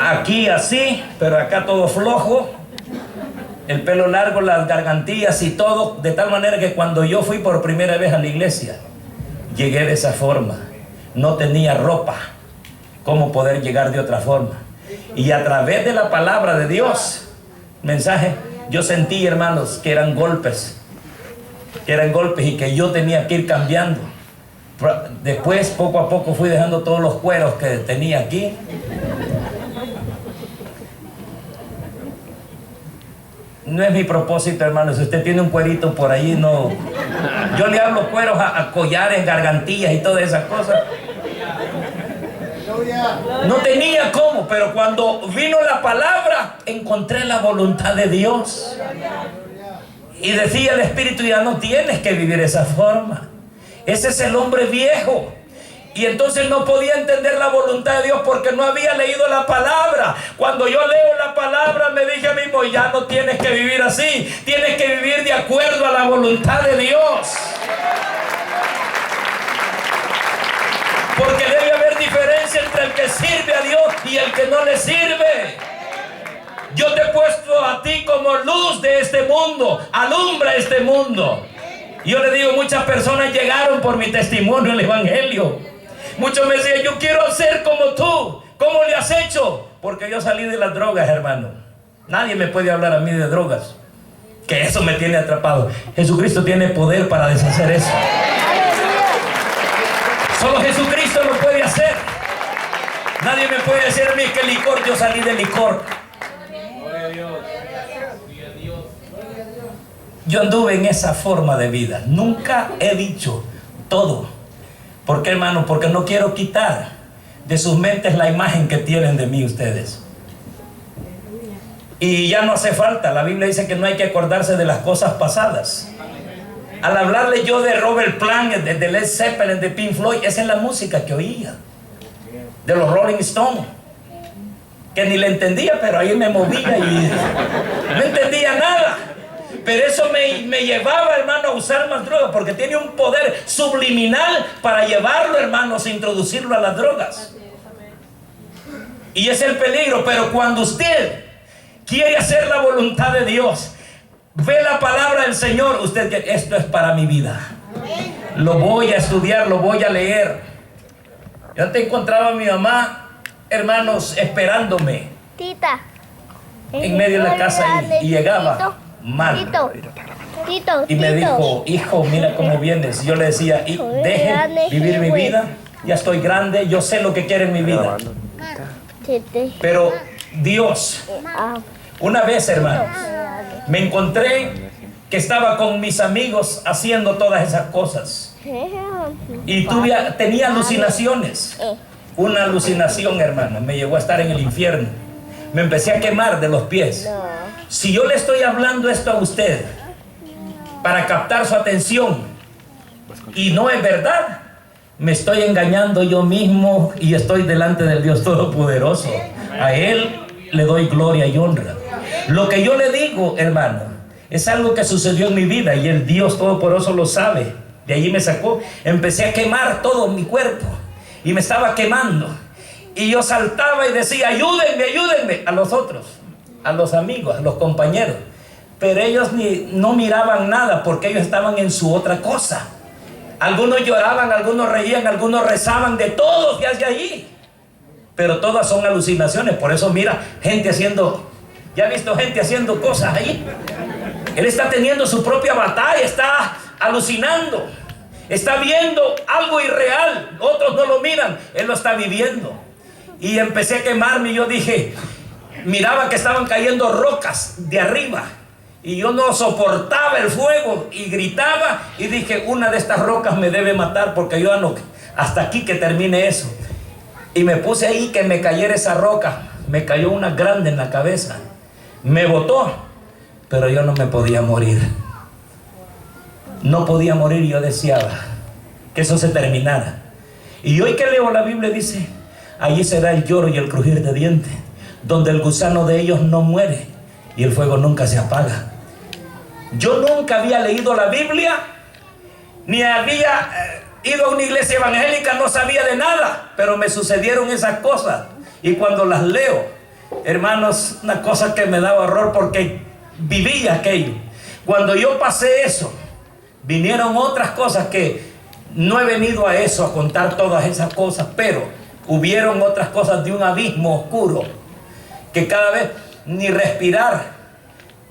Aquí así, pero acá todo flojo. El pelo largo, las gargantillas y todo, de tal manera que cuando yo fui por primera vez a la iglesia, llegué de esa forma. No tenía ropa. ¿Cómo poder llegar de otra forma? Y a través de la palabra de Dios, mensaje, yo sentí, hermanos, que eran golpes y que yo tenía que ir cambiando. Después, poco a poco, fui dejando todos los cueros que tenía aquí. No es mi propósito, hermano. Si usted tiene un cuerito por ahí, no. Yo le hablo cueros a collares, gargantillas y todas esas cosas. No tenía cómo, pero cuando vino la palabra, encontré la voluntad de Dios. Y decía el Espíritu, ya no tienes que vivir esa forma. Ese es el hombre viejo. Y entonces no podía entender la voluntad de Dios porque no había leído la palabra. Cuando yo leo la palabra, me dije a mí mismo, ya no tienes que vivir así. Tienes que vivir de acuerdo a la voluntad de Dios. Porque debe haber diferencia entre el que sirve a Dios y el que no le sirve. Yo te he puesto a ti como luz de este mundo. Alumbra este mundo. Yo le digo, muchas personas llegaron por mi testimonio en el evangelio. Muchos me decían, yo quiero ser como tú. ¿Cómo le has hecho? Porque yo salí de las drogas, hermano. Nadie me puede hablar a mí de drogas, que eso me tiene atrapado. Jesucristo tiene poder para deshacer eso. Solo Jesucristo lo puede hacer. Nadie me puede decir a mí que licor, yo salí de licor. Yo anduve en esa forma de vida. Nunca he dicho todo. ¿Por qué, hermano? Porque no quiero quitar de sus mentes la imagen que tienen de mí ustedes. Y ya no hace falta. La Biblia dice que no hay que acordarse de las cosas pasadas. Al hablarle yo de Robert Plant, de Led Zeppelin, de Pink Floyd, esa es la música que oía. De los Rolling Stones. que ni le entendía, pero ahí me movía y no entendía nada. Pero eso me llevaba, hermano, a usar más drogas, porque tiene un poder subliminal para llevarlo, hermanos, a introducirlo a las drogas. Y es el peligro. Pero cuando usted quiere hacer la voluntad de Dios, ve la palabra del Señor, usted que esto es para mi vida, lo voy a estudiar, lo voy a leer. Yo te encontraba a mi mamá, hermanos, esperándome Tita, en medio de la casa y llegaba mal. Y me dijo, hijo, mira cómo vienes. Yo le decía, deje vivir mi vida, ya estoy grande, yo sé lo que quiere en mi vida. Pero Dios, una vez, hermano, me encontré que estaba con mis amigos haciendo todas esas cosas. Y tenía alucinaciones. Una alucinación, hermano, me llevó a estar en el infierno. Me empecé a quemar de los pies. Si yo le estoy hablando esto a usted para captar su atención y no es verdad, me estoy engañando yo mismo y estoy delante del Dios Todopoderoso. A Él le doy gloria y honra. Lo que yo le digo, hermano, es algo que sucedió en mi vida y el Dios Todopoderoso lo sabe. De allí me sacó. Empecé a quemar todo mi cuerpo y me estaba quemando. Y yo saltaba y decía, ayúdenme, ayúdenme, a los otros, a los amigos, a los compañeros. Pero ellos no miraban nada porque ellos estaban en su otra cosa. Algunos lloraban, algunos reían, algunos rezaban, de todos que hacia allí. Pero todas son alucinaciones. Por eso mira, gente haciendo, ya he visto gente haciendo cosas ahí. Él está teniendo su propia batalla, está alucinando, está viendo algo irreal. Otros no lo miran, él lo está viviendo. Y empecé a quemarme y yo dije, miraba que estaban cayendo rocas de arriba. Y yo no soportaba el fuego y gritaba y dije, una de estas rocas me debe matar porque yo no, hasta aquí que termine eso. Y me puse ahí que me cayera esa roca. Me cayó una grande en la cabeza. Me botó, pero yo no me podía morir. No podía morir y yo deseaba que eso se terminara. Y hoy que leo la Biblia dice, allí será el lloro y el crujir de dientes, donde el gusano de ellos no muere y el fuego nunca se apaga. Yo nunca había leído la Biblia, ni había ido a una iglesia evangélica, no sabía de nada, pero me sucedieron esas cosas. Y cuando las leo, hermanos, una cosa que me daba horror porque vivía aquello. Cuando yo pasé eso, vinieron otras cosas que no he venido a eso, a contar todas esas cosas, pero hubieron otras cosas de un abismo oscuro, que cada vez ni respirar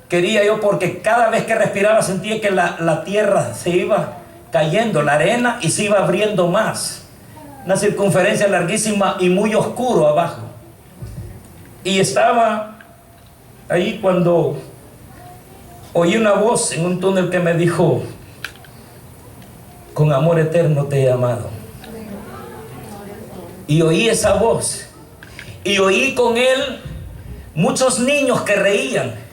quería yo, porque cada vez que respiraba sentía que la tierra se iba cayendo, la arena, y se iba abriendo más. Una circunferencia larguísima y muy oscuro abajo. Y estaba ahí cuando oí una voz en un túnel que me dijo, con amor eterno te he amado. Y oí esa voz. Y oí con él muchos niños que reían.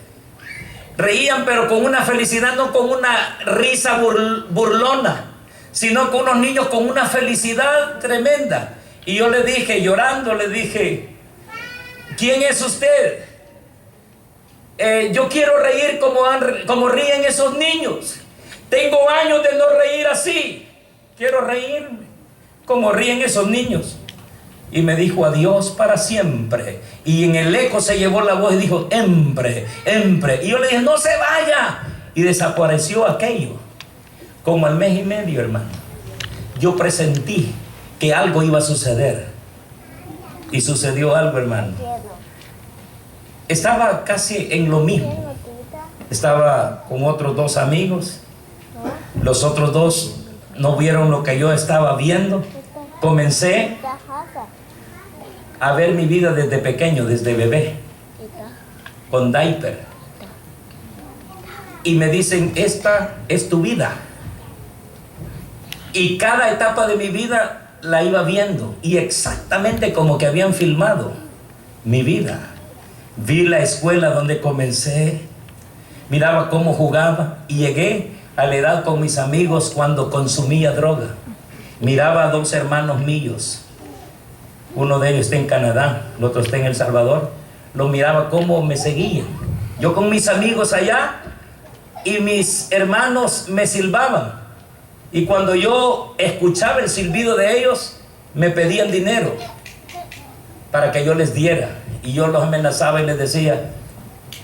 Reían, pero con una felicidad, no con una risa burlona, sino con unos niños con una felicidad tremenda. Y yo le dije, llorando, le dije, ¿quién es usted? Yo quiero reír como ríen esos niños. Tengo años de no reír así. Quiero reírme como ríen esos niños. Y me dijo, adiós para siempre. Y en el eco se llevó la voz y dijo, empre, empre. Y yo le dije, no se vaya. Y desapareció aquello. Como al mes y medio, hermano, yo presentí que algo iba a suceder. Y sucedió algo, hermano. Estaba casi en lo mismo. Estaba con otros dos amigos. Los otros dos no vieron lo que yo estaba viendo. Comencé a ver mi vida desde pequeño, desde bebé, con diaper. Y me dicen, esta es tu vida. Y cada etapa de mi vida la iba viendo. Y exactamente como que habían filmado mi vida. Vi la escuela donde comencé. Miraba cómo jugaba. Y llegué a la edad con mis amigos cuando consumía droga. Miraba a dos hermanos míos. Uno de ellos está en Canadá, el otro está en El Salvador. lo miraba cómo me seguían. Yo con mis amigos allá y mis hermanos me silbaban. Y cuando yo escuchaba el silbido de ellos, me pedían dinero para que yo les diera. Y yo los amenazaba y les decía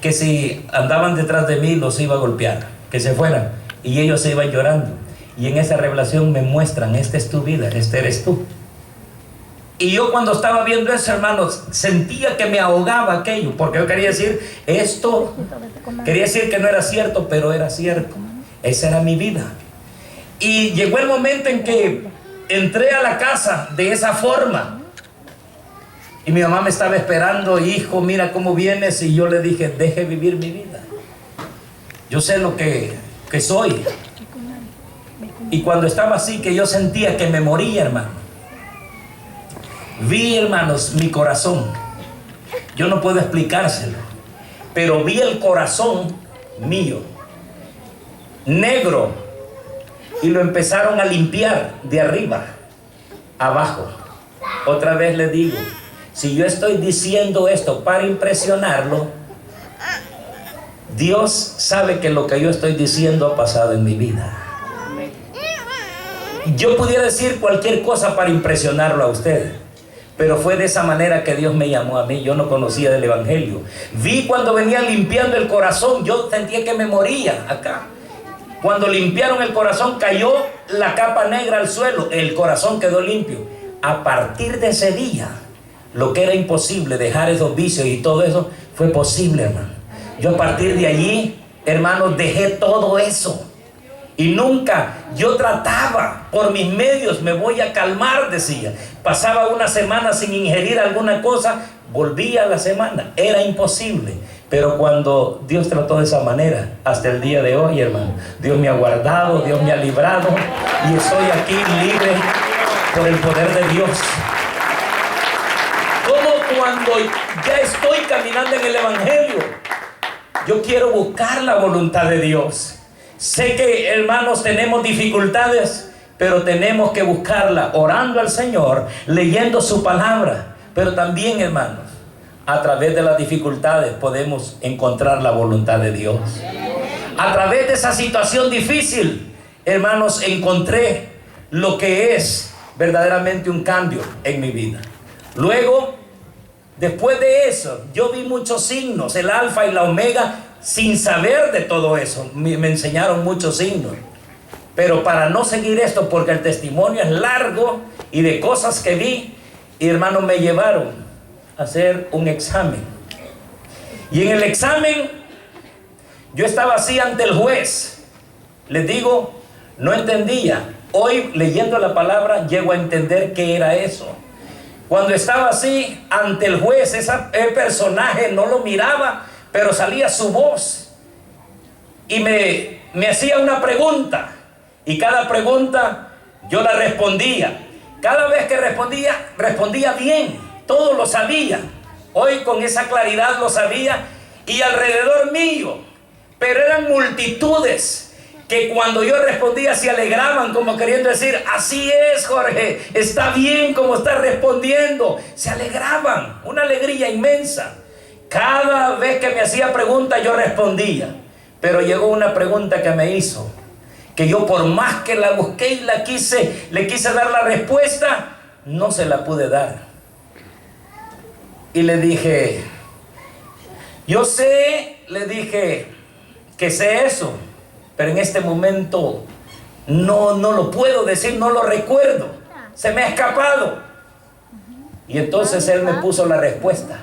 que si andaban detrás de mí los iba a golpear, que se fueran. Y ellos se iban llorando. Y en esa revelación me muestran: esta es tu vida, este eres tú. Y yo cuando estaba viendo eso, hermanos, sentía que me ahogaba aquello, porque yo quería decir esto, quería decir que no era cierto, pero era cierto. Esa era mi vida. Y llegó el momento en que entré a la casa de esa forma. Y mi mamá me estaba esperando: hijo, mira cómo vienes. Y yo le dije: deje vivir mi vida. Yo sé lo que soy. Y cuando estaba así, que yo sentía que me moría, hermano, vi, hermanos, mi corazón. Yo no puedo explicárselo, pero vi el corazón mío negro, y lo empezaron a limpiar de arriba abajo. Otra vez le digo, si yo estoy diciendo esto para impresionarlo, Dios sabe que lo que yo estoy diciendo ha pasado en mi vida. Yo pudiera decir cualquier cosa para impresionarlo a usted, pero fue de esa manera que Dios me llamó a mí. Yo no conocía del evangelio. Vi cuando venía limpiando el corazón, yo sentía que me moría acá. Cuando limpiaron el corazón, cayó la capa negra al suelo, el corazón quedó limpio. A partir de ese día, lo que era imposible, dejar esos vicios y todo eso, fue posible, hermano. Yo a partir de allí, hermanos, dejé todo eso. Y nunca, yo trataba por mis medios, me voy a calmar, decía. Pasaba una semana sin ingerir alguna cosa, volvía a la semana, era imposible. Pero cuando Dios trató de esa manera, hasta el día de hoy, hermano, Dios me ha guardado, Dios me ha librado, y estoy aquí libre por el poder de Dios. Como cuando ya estoy caminando en el evangelio, yo quiero buscar la voluntad de Dios. Sé que, hermanos, tenemos dificultades, pero tenemos que buscarla orando al Señor, leyendo su palabra. Pero también, hermanos, a través de las dificultades podemos encontrar la voluntad de Dios. A través de esa situación difícil, hermanos, encontré lo que es verdaderamente un cambio en mi vida. Luego, después de eso, yo vi muchos signos, el alfa y la omega, sin saber de todo eso. Me enseñaron muchos signos. Pero para no seguir esto, porque el testimonio es largo y de cosas que vi, y hermanos, me llevaron a hacer un examen. Y en el examen, yo estaba así ante el juez. Les digo, no entendía. Hoy, leyendo la palabra, llego a entender qué era eso. Cuando estaba así ante el juez, el personaje no lo miraba, pero salía su voz y me hacía una pregunta, y cada pregunta yo la respondía. Cada vez que respondía bien, todo lo sabía. Hoy con esa claridad lo sabía, y alrededor mío, pero eran multitudes que cuando yo respondía se alegraban, como queriendo decir: así es, Jorge, está bien como está respondiendo. Se alegraban, una alegría inmensa. Cada vez que me hacía preguntas yo respondía, pero llegó una pregunta que me hizo, que yo por más que la busqué y le quise dar la respuesta, no se la pude dar. Y le dije, yo sé, le dije que sé eso, pero en este momento no lo puedo decir, no lo recuerdo, se me ha escapado. Y entonces él me puso la respuesta.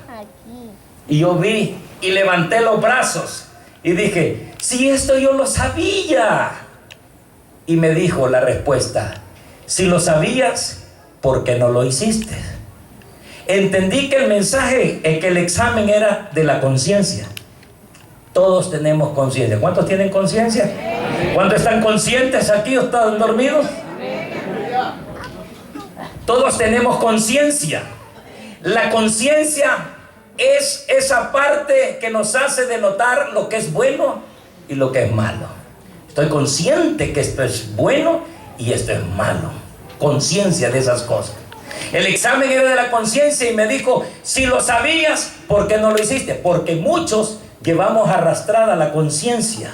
Y yo vi y levanté los brazos y dije: si esto yo lo sabía. Y me dijo la respuesta: si lo sabías, ¿por qué no lo hiciste? Entendí que el mensaje, que el examen era de la conciencia. Todos tenemos conciencia. ¿Cuántos tienen conciencia? ¿Cuántos están conscientes aquí o están dormidos? Todos tenemos conciencia. La conciencia es esa parte que nos hace denotar lo que es bueno y lo que es malo. Estoy consciente que esto es bueno y esto es malo. Conciencia de esas cosas. El examen era de la conciencia y me dijo, si lo sabías, ¿por qué no lo hiciste? Porque muchos llevamos arrastrada la conciencia.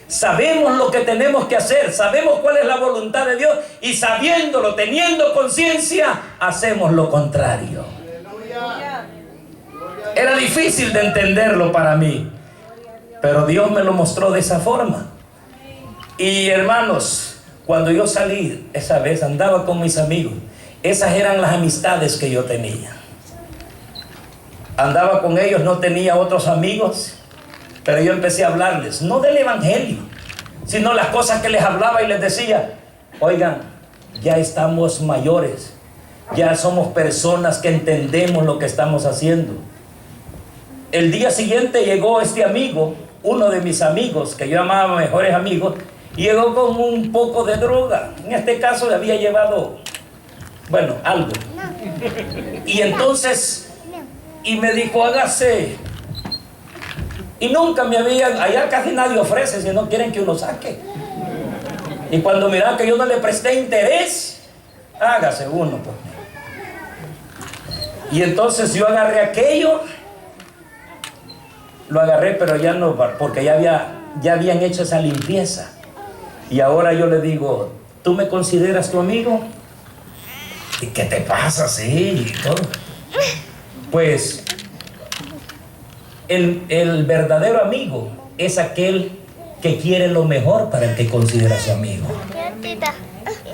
Sabemos lo que tenemos que hacer, sabemos cuál es la voluntad de Dios y sabiéndolo, teniendo conciencia, hacemos lo contrario. Era difícil de entenderlo para mí, pero Dios me lo mostró de esa forma. Y hermanos, cuando yo salí esa vez, andaba con mis amigos. Esas eran las amistades que yo tenía. Andaba con ellos, no tenía otros amigos, pero yo empecé a hablarles, no del evangelio, sino las cosas que les hablaba y les decía, oigan, ya estamos mayores, ya somos personas que entendemos lo que estamos haciendo. El día siguiente llegó este amigo, uno de mis amigos, que yo llamaba mejores amigos, y llegó con un poco de droga. En este caso le había llevado, bueno, algo. Y entonces, y me dijo, hágase. Y nunca me habían, allá casi nadie ofrece si no quieren que uno saque. Y cuando miraban que yo no le presté interés, hágase uno, pues. Y entonces yo agarré aquello, lo agarré, pero ya no, porque ya habían hecho esa limpieza. Y ahora yo le digo, ¿tú me consideras tu amigo? ¿Y qué te pasa? Sí, y todo. Pues el verdadero amigo es aquel que quiere lo mejor para el que considera su amigo.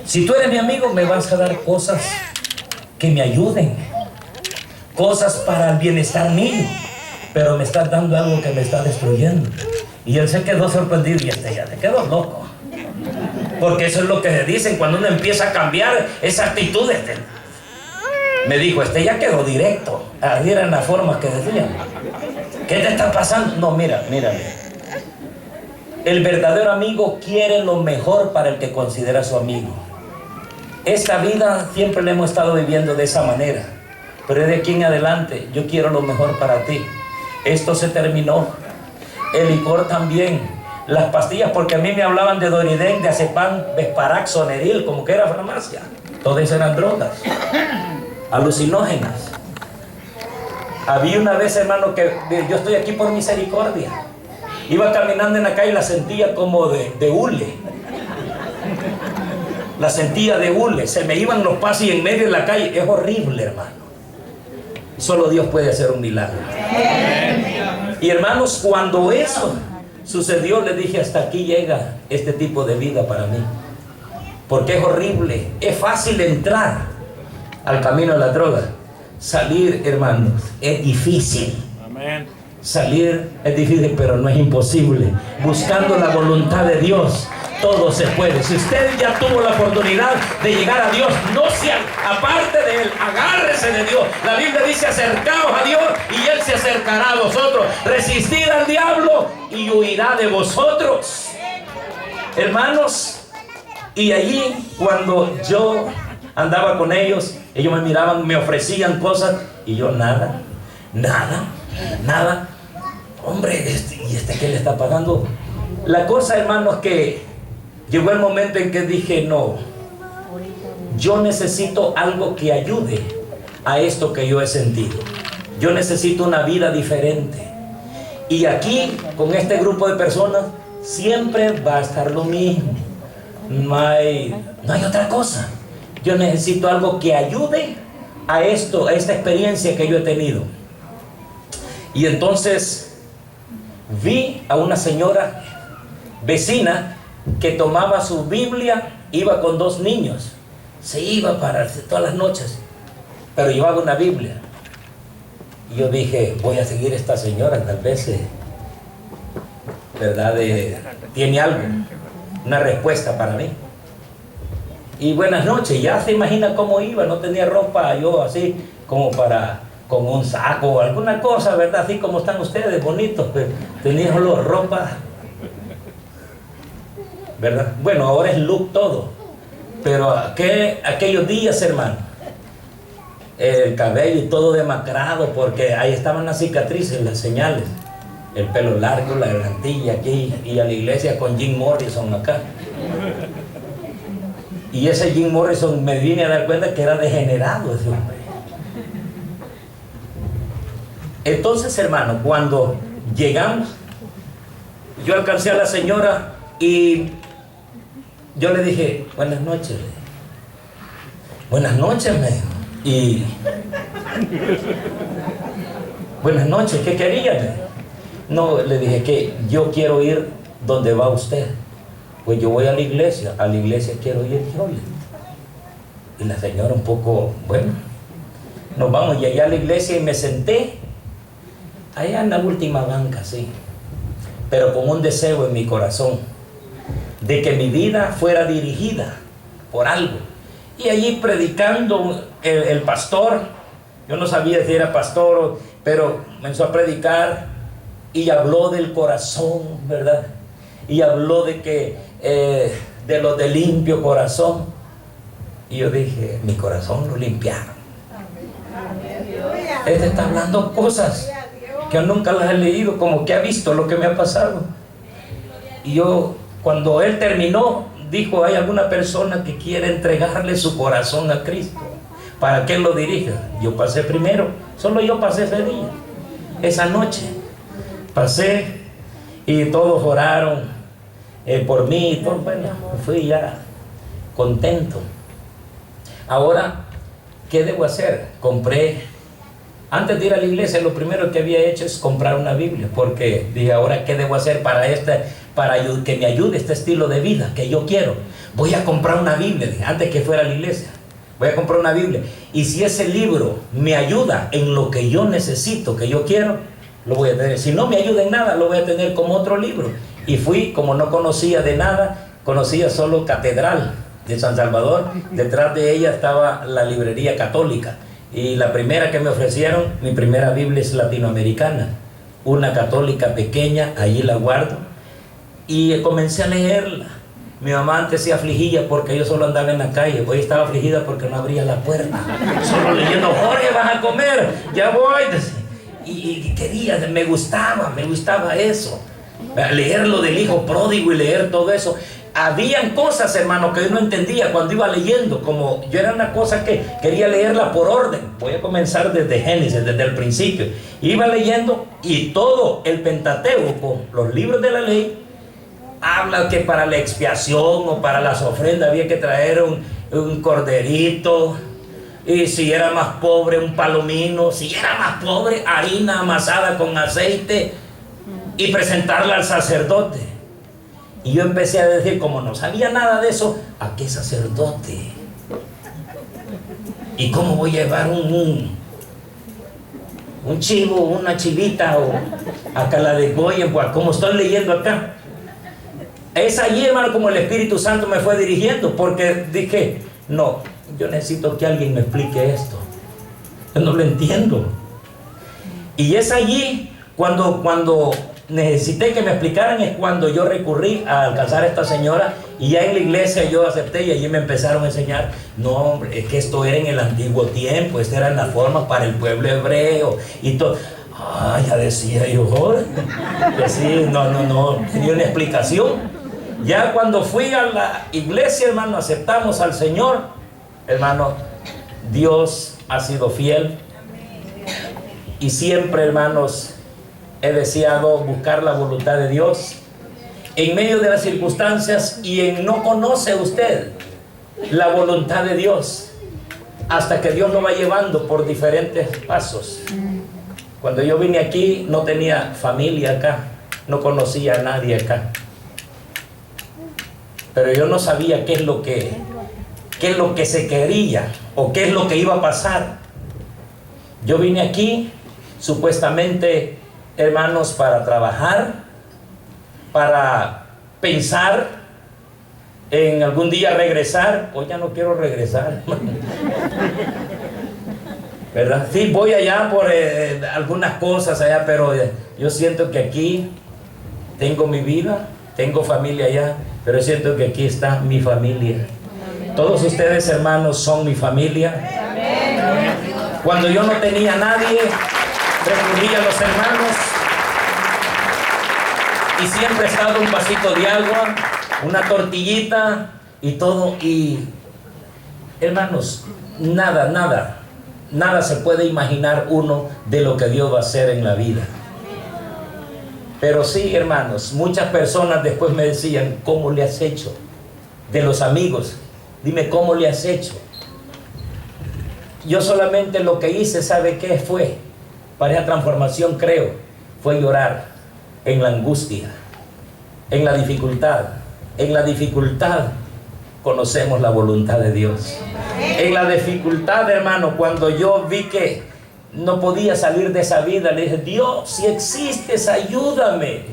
Si tú eres mi amigo, me vas a dar cosas que me ayuden, cosas para el bienestar mío, pero me estás dando algo que me está destruyendo. Y él se quedó sorprendido y ya se quedó loco. Porque eso es lo que dicen cuando uno empieza a cambiar esa actitud. Me dijo, ya quedó directo. Así eran las formas que decían. ¿Qué te está pasando? No, mírame. El verdadero amigo quiere lo mejor para el que considera su amigo. Esta vida siempre la hemos estado viviendo de esa manera. Pero de aquí en adelante, yo quiero lo mejor para ti. Esto se terminó. El licor también. Las pastillas, porque a mí me hablaban de Doridén, de Azepam, Vesparax, Soneril, como que era farmacia. Todas eran drogas, alucinógenas. Había una vez, hermano, que yo estoy aquí por misericordia. Iba caminando en la calle y la sentía como de hule. La sentía de hule. Se me iban los pasos y en medio de la calle. Es horrible, hermano. Solo Dios puede hacer un milagro. Y hermanos, cuando eso sucedió, le dije, hasta aquí llega este tipo de vida para mí, porque es horrible. Es fácil entrar al camino de la droga, salir, hermanos, es difícil. Amén. Salir es difícil, pero no es imposible. Buscando la voluntad de Dios, todo se puede. Si usted ya tuvo la oportunidad de llegar a Dios, no se aparte de Él, agárrese de Dios. La Biblia dice, acercaos a Dios y Él se acercará a vosotros. Resistid al diablo y huirá de vosotros. Hermanos, y allí cuando yo andaba con ellos, ellos me miraban, me ofrecían cosas y yo nada. Hombre, ¿y qué le está pagando? La cosa, hermanos, que llegó el momento en que dije, no, yo necesito algo que ayude a esto que yo he sentido. Yo necesito una vida diferente. Y aquí, con este grupo de personas, siempre va a estar lo mismo. No hay otra cosa. Yo necesito algo que ayude a esto, a esta experiencia que yo he tenido. Y entonces vi a una señora vecina que tomaba su Biblia, iba con 2 niños, se iba para todas las noches, pero llevaba una Biblia. Y yo dije, voy a seguir a esta señora, tal vez, ¿verdad? Tiene algo, una respuesta para mí. Y buenas noches, ya se imagina cómo iba, no tenía ropa yo así como con un saco o alguna cosa, ¿verdad? Así como están ustedes, bonitos, pero tenía solo ropa, ¿verdad? Bueno, ahora es look todo, pero aquellos días, hermano, el cabello y todo demacrado, porque ahí estaban las cicatrices, las señales, el pelo largo, la gargantilla aquí, y a la iglesia con Jim Morrison acá. Y ese Jim Morrison me vine a dar cuenta que era degenerado ese hombre. Entonces, hermano, cuando llegamos, yo alcancé a la señora y yo le dije, buenas noches. Buenas noches, me dijo. Y buenas noches, ¿qué quería? No, le dije que yo quiero ir donde va usted. Pues yo voy a la iglesia quiero ir yo. Y la señora un poco, bueno, nos vamos. Llegué a la iglesia y me senté allá en la última banca, sí, pero con un deseo en mi corazón de que mi vida fuera dirigida por algo. Y allí predicando el pastor, yo no sabía si era pastor, pero comenzó a predicar y habló del corazón, ¿verdad? Y habló de que de los de limpio corazón. Y yo dije, mi corazón lo limpiaron. Este está hablando cosas que yo nunca las he leído, como que ha visto lo que me ha pasado. Y yo, cuando él terminó, dijo, hay alguna persona que quiere entregarle su corazón a Cristo para que él lo dirija. Yo pasé primero, solo yo pasé ese día, esa noche pasé y todos oraron por mí y todo. Bueno, fui ya contento. Ahora, ¿qué debo hacer? Compré, antes de ir a la iglesia, lo primero que había hecho es comprar una Biblia, porque dije, ahora, ¿qué debo hacer para que me ayude este estilo de vida que yo quiero? Voy a comprar una Biblia, dije, antes que fuera a la iglesia. Voy a comprar una Biblia. Y si ese libro me ayuda en lo que yo necesito, que yo quiero, lo voy a tener. Si no me ayuda en nada, lo voy a tener como otro libro. Y fui, como no conocía de nada, conocía solo Catedral de San Salvador. Detrás de ella estaba la librería católica. Y la primera que me ofrecieron, mi primera Biblia es latinoamericana. Una católica pequeña, allí la guardo. Y comencé a leerla. Mi mamá antes se afligía porque yo solo andaba en la calle. Hoy estaba afligida porque no abría la puerta. Solo leyendo, Jorge, vas a comer, ya voy. Y quería, me gustaba eso. Leer lo del hijo pródigo y leer todo eso. Habían cosas, hermano, que yo no entendía cuando iba leyendo. Como yo era una cosa que quería leerla por orden. Voy a comenzar desde Génesis, desde el principio. Iba leyendo y todo el Pentateuco, los libros de la ley, habla que para la expiación o para las ofrendas había que traer un corderito. Y si era más pobre, un palomino. Si era más pobre, harina amasada con aceite y presentarla al sacerdote. Y yo empecé a decir, como no sabía nada de eso, ¿a qué sacerdote? ¿Y cómo voy a llevar un chivo, una chivita, o acá la de Goyen, como estoy leyendo acá? Es allí, hermano, como el Espíritu Santo me fue dirigiendo, porque dije, no, yo necesito que alguien me explique esto. Yo no lo entiendo. Y es allí cuando necesité que me explicaran, es cuando yo recurrí a alcanzar a esta señora, y ya en la iglesia yo acepté y allí me empezaron a enseñar. No, hombre, es que esto era en el antiguo tiempo, esta era la forma para el pueblo hebreo y todo. Ya decía yo, joder, que sí, no tenía una explicación. Ya cuando fui a la iglesia, hermano, aceptamos al Señor, hermano, Dios ha sido fiel. Y siempre, hermanos, he deseado buscar la voluntad de Dios en medio de las circunstancias, y en no conoce usted la voluntad de Dios hasta que Dios lo va llevando por diferentes pasos. Cuando yo vine aquí no tenía familia acá, no conocía a nadie acá, pero yo no sabía qué es lo que se quería o qué es lo que iba a pasar. Yo vine aquí supuestamente, hermanos, para trabajar, para pensar en algún día regresar. Hoy ya no quiero regresar, ¿verdad? Sí, voy allá por algunas cosas allá, pero yo siento que aquí tengo mi vida, tengo familia allá, pero siento que aquí está mi familia. Todos ustedes, hermanos, son mi familia. Cuando yo no tenía a nadie, recurrí a los hermanos, y siempre he estado un vasito de agua, una tortillita y todo, y Hermanos, nada se puede imaginar uno de lo que Dios va a hacer en la vida. Pero sí, hermanos, muchas personas después me decían, ¿cómo le has hecho? De los amigos, dime, ¿cómo le has hecho? Yo solamente lo que hice, ¿sabe qué fue? Para esa transformación, creo, fue llorar en la angustia, en la dificultad. En la dificultad conocemos la voluntad de Dios. En la dificultad, hermano, cuando yo vi que no podía salir de esa vida, le dije, Dios, si existes, ayúdame,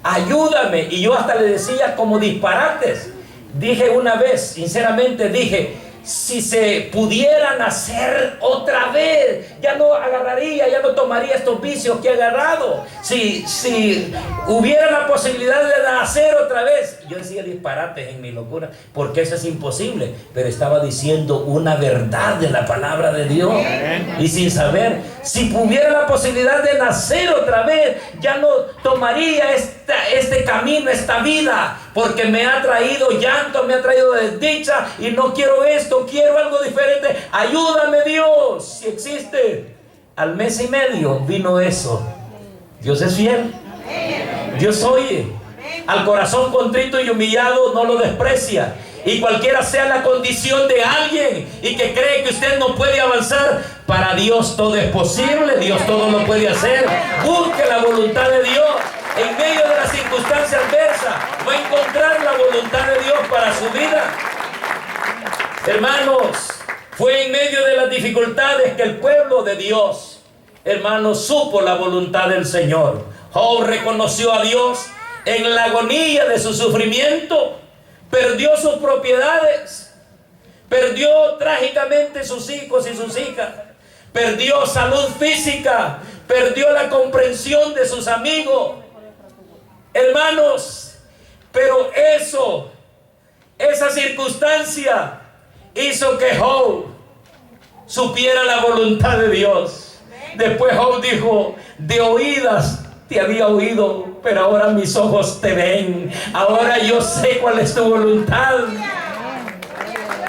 ayúdame. Y yo hasta le decía como disparates. Dije una vez, sinceramente dije, si se pudiera nacer otra vez, ya no agarraría, ya no tomaría estos vicios que he agarrado. Si hubiera la posibilidad de nacer otra vez, yo decía disparates en mi locura, porque eso es imposible, pero estaba diciendo una verdad de la palabra de Dios. Y sin saber, si hubiera la posibilidad de nacer otra vez, ya no tomaría este camino, esta vida, porque me ha traído llanto, me ha traído desdicha, y no quiero esto, quiero algo diferente. Ayúdame, Dios, si existe. Al mes y medio vino eso. Dios es fiel, Dios oye. Al corazón contrito y humillado no lo desprecia. Y cualquiera sea la condición de alguien y que cree que usted no puede avanzar, para Dios todo es posible, Dios todo lo puede hacer. Busque la voluntad de Dios. En medio de las circunstancias adversas va a encontrar la voluntad de Dios para su vida. Hermanos, fue en medio de las dificultades que el pueblo de Dios, hermanos, supo la voluntad del Señor. Job reconoció a Dios en la agonía de su sufrimiento. Perdió sus propiedades, perdió trágicamente sus hijos y sus hijas, perdió salud física, perdió la comprensión de sus amigos. Hermanos, pero esa circunstancia hizo que Job supiera la voluntad de Dios. Después Job dijo, de oídas te había oído, pero ahora mis ojos te ven. Ahora yo sé cuál es tu voluntad.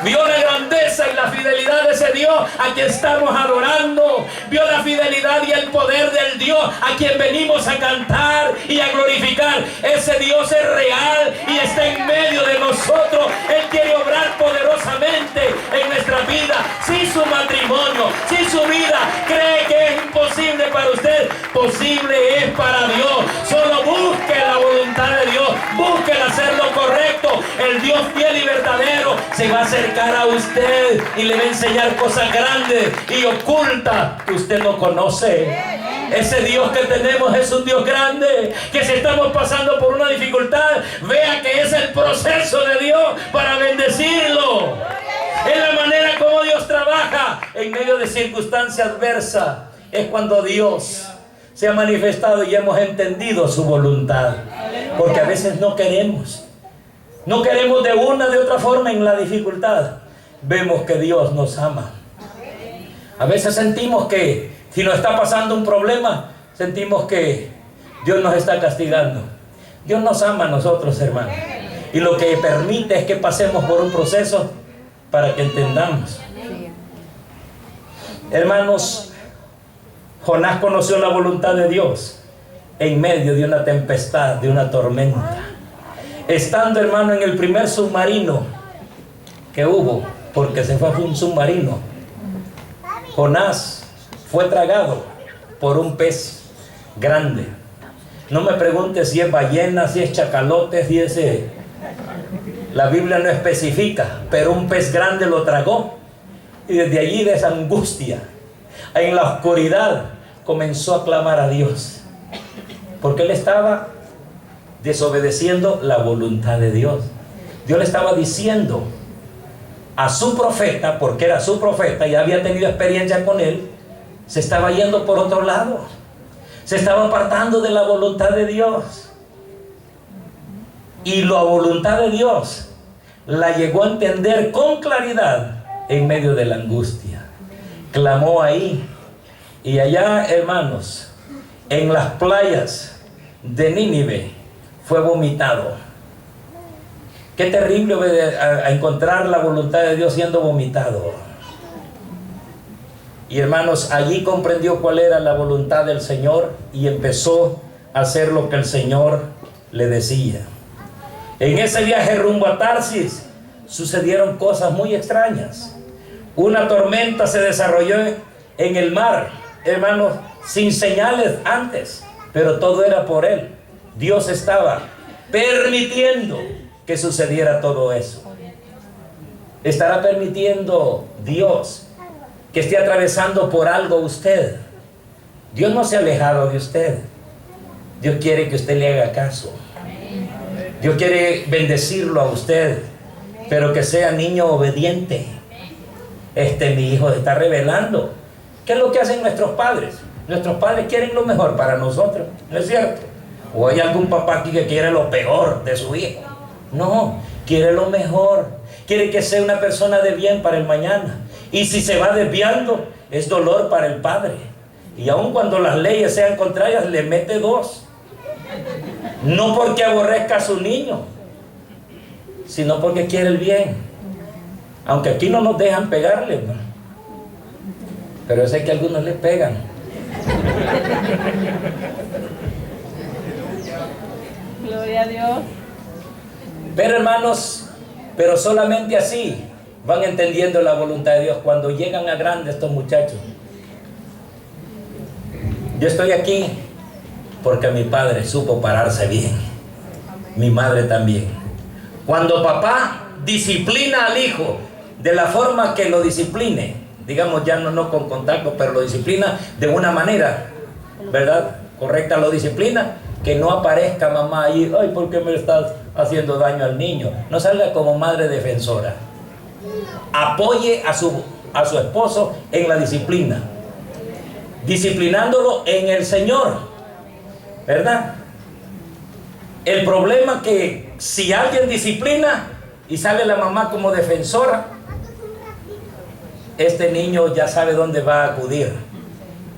Vio la grandeza y la fidelidad de ese Dios a quien estamos adorando. Vio la fidelidad y el poder del Dios a quien venimos a cantar y a glorificar. Ese Dios es real y está en medio de nosotros. Él quiere obrar poderosamente en nuestra vida. Si su matrimonio, si su vida cree que es imposible para usted, posible es para Dios. Solo busque la voluntad de Dios, busque el hacer lo correcto. El Dios fiel y verdadero se va a acercar a usted y le va a enseñar cosas grandes y ocultas que usted no conoce. Ese Dios que tenemos es un Dios grande, que si estamos pasando por una dificultad, vea que es el proceso de Dios para bendecirlo. Es la manera como Dios trabaja en medio de circunstancias adversas. Es cuando Dios se ha manifestado y hemos entendido su voluntad. Porque a veces no queremos de una de otra forma en la dificultad. Vemos que Dios nos ama. A veces sentimos que si nos está pasando un problema, sentimos que Dios nos está castigando. Dios nos ama a nosotros, hermanos. Y lo que permite es que pasemos por un proceso para que entendamos. Hermanos, Jonás conoció la voluntad de Dios en medio de una tempestad, de una tormenta. Estando, hermano, en el primer submarino que hubo, porque se fue a un submarino, Jonás fue tragado por un pez grande. No me pregunte si es ballena, si es chacalote, si es... La Biblia no especifica, pero un pez grande lo tragó. Y desde allí, de esa angustia, en la oscuridad, comenzó a clamar a Dios. Porque él estaba desobedeciendo la voluntad de Dios. Dios le estaba diciendo a su profeta, porque era su profeta y había tenido experiencia con él, se estaba yendo por otro lado, se estaba apartando de la voluntad de Dios. Y la voluntad de Dios la llegó a entender con claridad en medio de la angustia. Clamó ahí, y allá, hermanos, en las playas de Nínive fue vomitado. Qué terrible a encontrar la voluntad de Dios siendo vomitado. Y hermanos, allí comprendió cuál era la voluntad del Señor y empezó a hacer lo que el Señor le decía. En ese viaje rumbo a Tarsis sucedieron cosas muy extrañas. Una tormenta se desarrolló en el mar, hermanos, sin señales antes, pero todo era por Él. Dios estaba permitiendo que sucediera todo eso. ¿Estará permitiendo Dios que esté atravesando por algo usted? Dios no se ha alejado de usted. Dios quiere que usted le haga caso. Dios quiere bendecirlo a usted, pero que sea niño obediente. Mi hijo se está revelando. ¿Qué es lo que hacen nuestros padres? Nuestros padres quieren lo mejor para nosotros, ¿no es cierto? ¿O hay algún papá aquí que quiere lo peor de su hijo? No, quiere lo mejor. Quiere que sea una persona de bien para el mañana. Y si se va desviando, es dolor para el padre. Y aun cuando las leyes sean contrarias, le mete dos. No porque aborrezca a su niño, sino porque quiere el bien. Aunque aquí no nos dejan pegarle, ¿no? Pero yo sé que algunos le pegan. Gloria a Dios. Pero hermanos, pero solamente así van entendiendo la voluntad de Dios cuando llegan a grandes estos muchachos. Yo estoy aquí porque mi padre supo pararse bien, mi madre también. Cuando papá disciplina al hijo de la forma que lo discipline, digamos ya no con contacto, pero lo disciplina de una manera, ¿verdad? Correcta, lo disciplina, que no aparezca mamá ahí, ay, ¿por qué me estás haciendo daño al niño? No salga como madre defensora. Apoye a su esposo en la disciplina, disciplinándolo en el Señor, ¿verdad? El problema que si alguien disciplina y sale la mamá como defensora, este niño ya sabe dónde va a acudir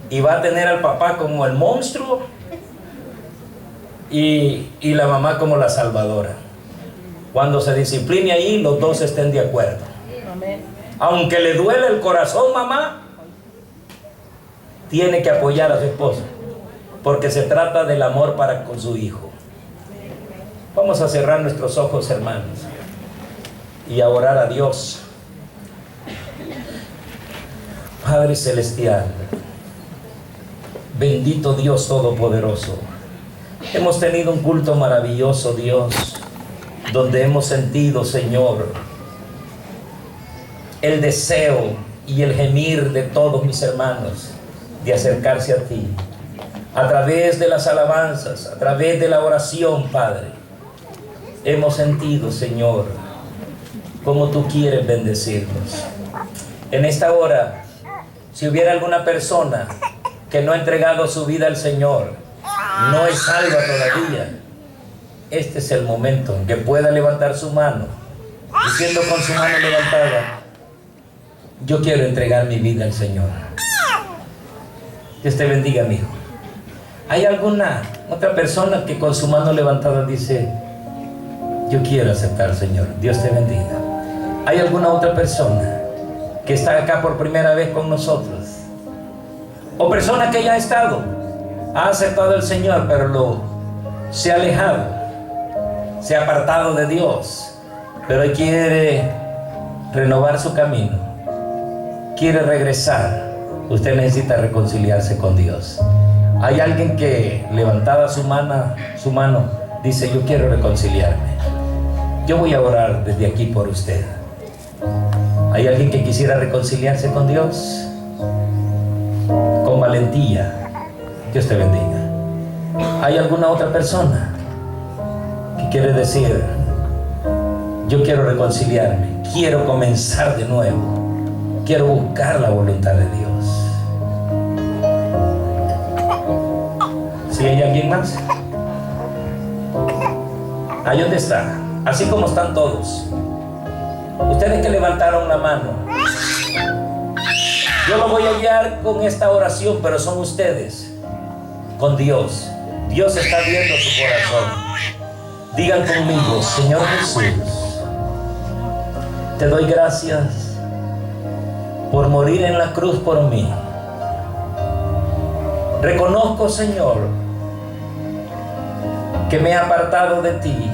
y va a tener al papá como el monstruo y la mamá como la salvadora. Cuando se discipline ahí, los dos estén de acuerdo. Amén. Aunque le duele el corazón, mamá, tiene que apoyar a su esposo, porque se trata del amor para con su hijo. Vamos a cerrar nuestros ojos, hermanos, y a orar a Dios. Padre Celestial, bendito Dios Todopoderoso, hemos tenido un culto maravilloso, Dios, donde hemos sentido, Señor, el deseo y el gemir de todos mis hermanos de acercarse a ti, a través de las alabanzas, a través de la oración, Padre. Hemos sentido, Señor, como tú quieres bendecirnos. En esta hora, si hubiera alguna persona que no ha entregado su vida al Señor, no es salva todavía, este es el momento en que pueda levantar su mano, diciendo con su mano levantada: yo quiero entregar mi vida al Señor. Dios te bendiga, mi hijo. ¿Hay alguna otra persona que con su mano levantada dice: yo quiero aceptar al Señor? Dios te bendiga. ¿Hay alguna otra persona que está acá por primera vez con nosotros? O persona que ya ha aceptado al Señor, pero se ha alejado, se ha apartado de Dios, pero hoy quiere renovar su camino, quiere regresar. Usted necesita reconciliarse con Dios. Hay alguien que levantada su mano dice: yo quiero reconciliarme. Yo voy a orar desde aquí por usted. ¿Hay alguien que quisiera reconciliarse con Dios? Con valentía. Dios te bendiga. ¿Hay alguna otra persona que quiere decir: yo quiero reconciliarme, quiero comenzar de nuevo, quiero buscar la voluntad de Dios? ¿Sí hay alguien más? Ahí donde está, así como están todos. Ustedes que levantaron la mano, yo lo voy a guiar con esta oración, pero son ustedes con Dios. Dios está viendo su corazón. Digan conmigo: Señor Jesús, Te doy gracias por morir en la cruz por mí. Reconozco, Señor, que me he apartado de ti.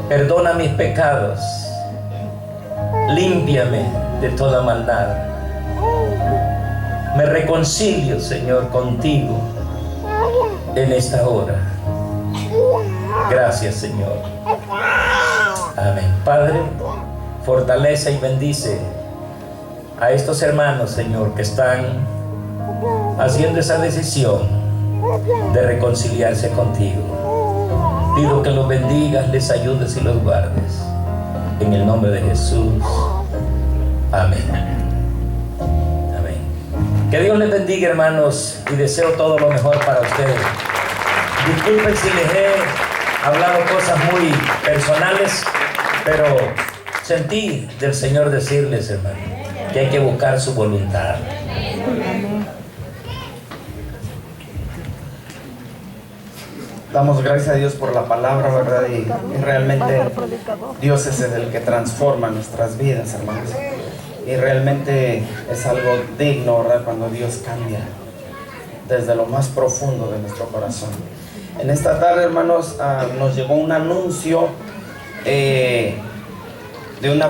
Perdona mis pecados. Límpiame de toda maldad. Me reconcilio, Señor, contigo en esta hora. Gracias, Señor. Amén. Padre, fortalece y bendice a estos hermanos, Señor, que están haciendo esa decisión de reconciliarse contigo. Pido que los bendigas, les ayudes y los guardes. En el nombre de Jesús. Amén. Amén. Que Dios les bendiga, hermanos, y deseo todo lo mejor para ustedes. Disculpen si les he hablado cosas muy personales, pero sentí del Señor decirles, hermano, que hay que buscar su voluntad. Damos gracias a Dios por la palabra, ¿verdad? Y realmente Dios es el que transforma nuestras vidas, hermanos. Y realmente es algo digno, ¿verdad? Cuando Dios cambia desde lo más profundo de nuestro corazón. En esta tarde, hermanos, nos llegó un anuncio de una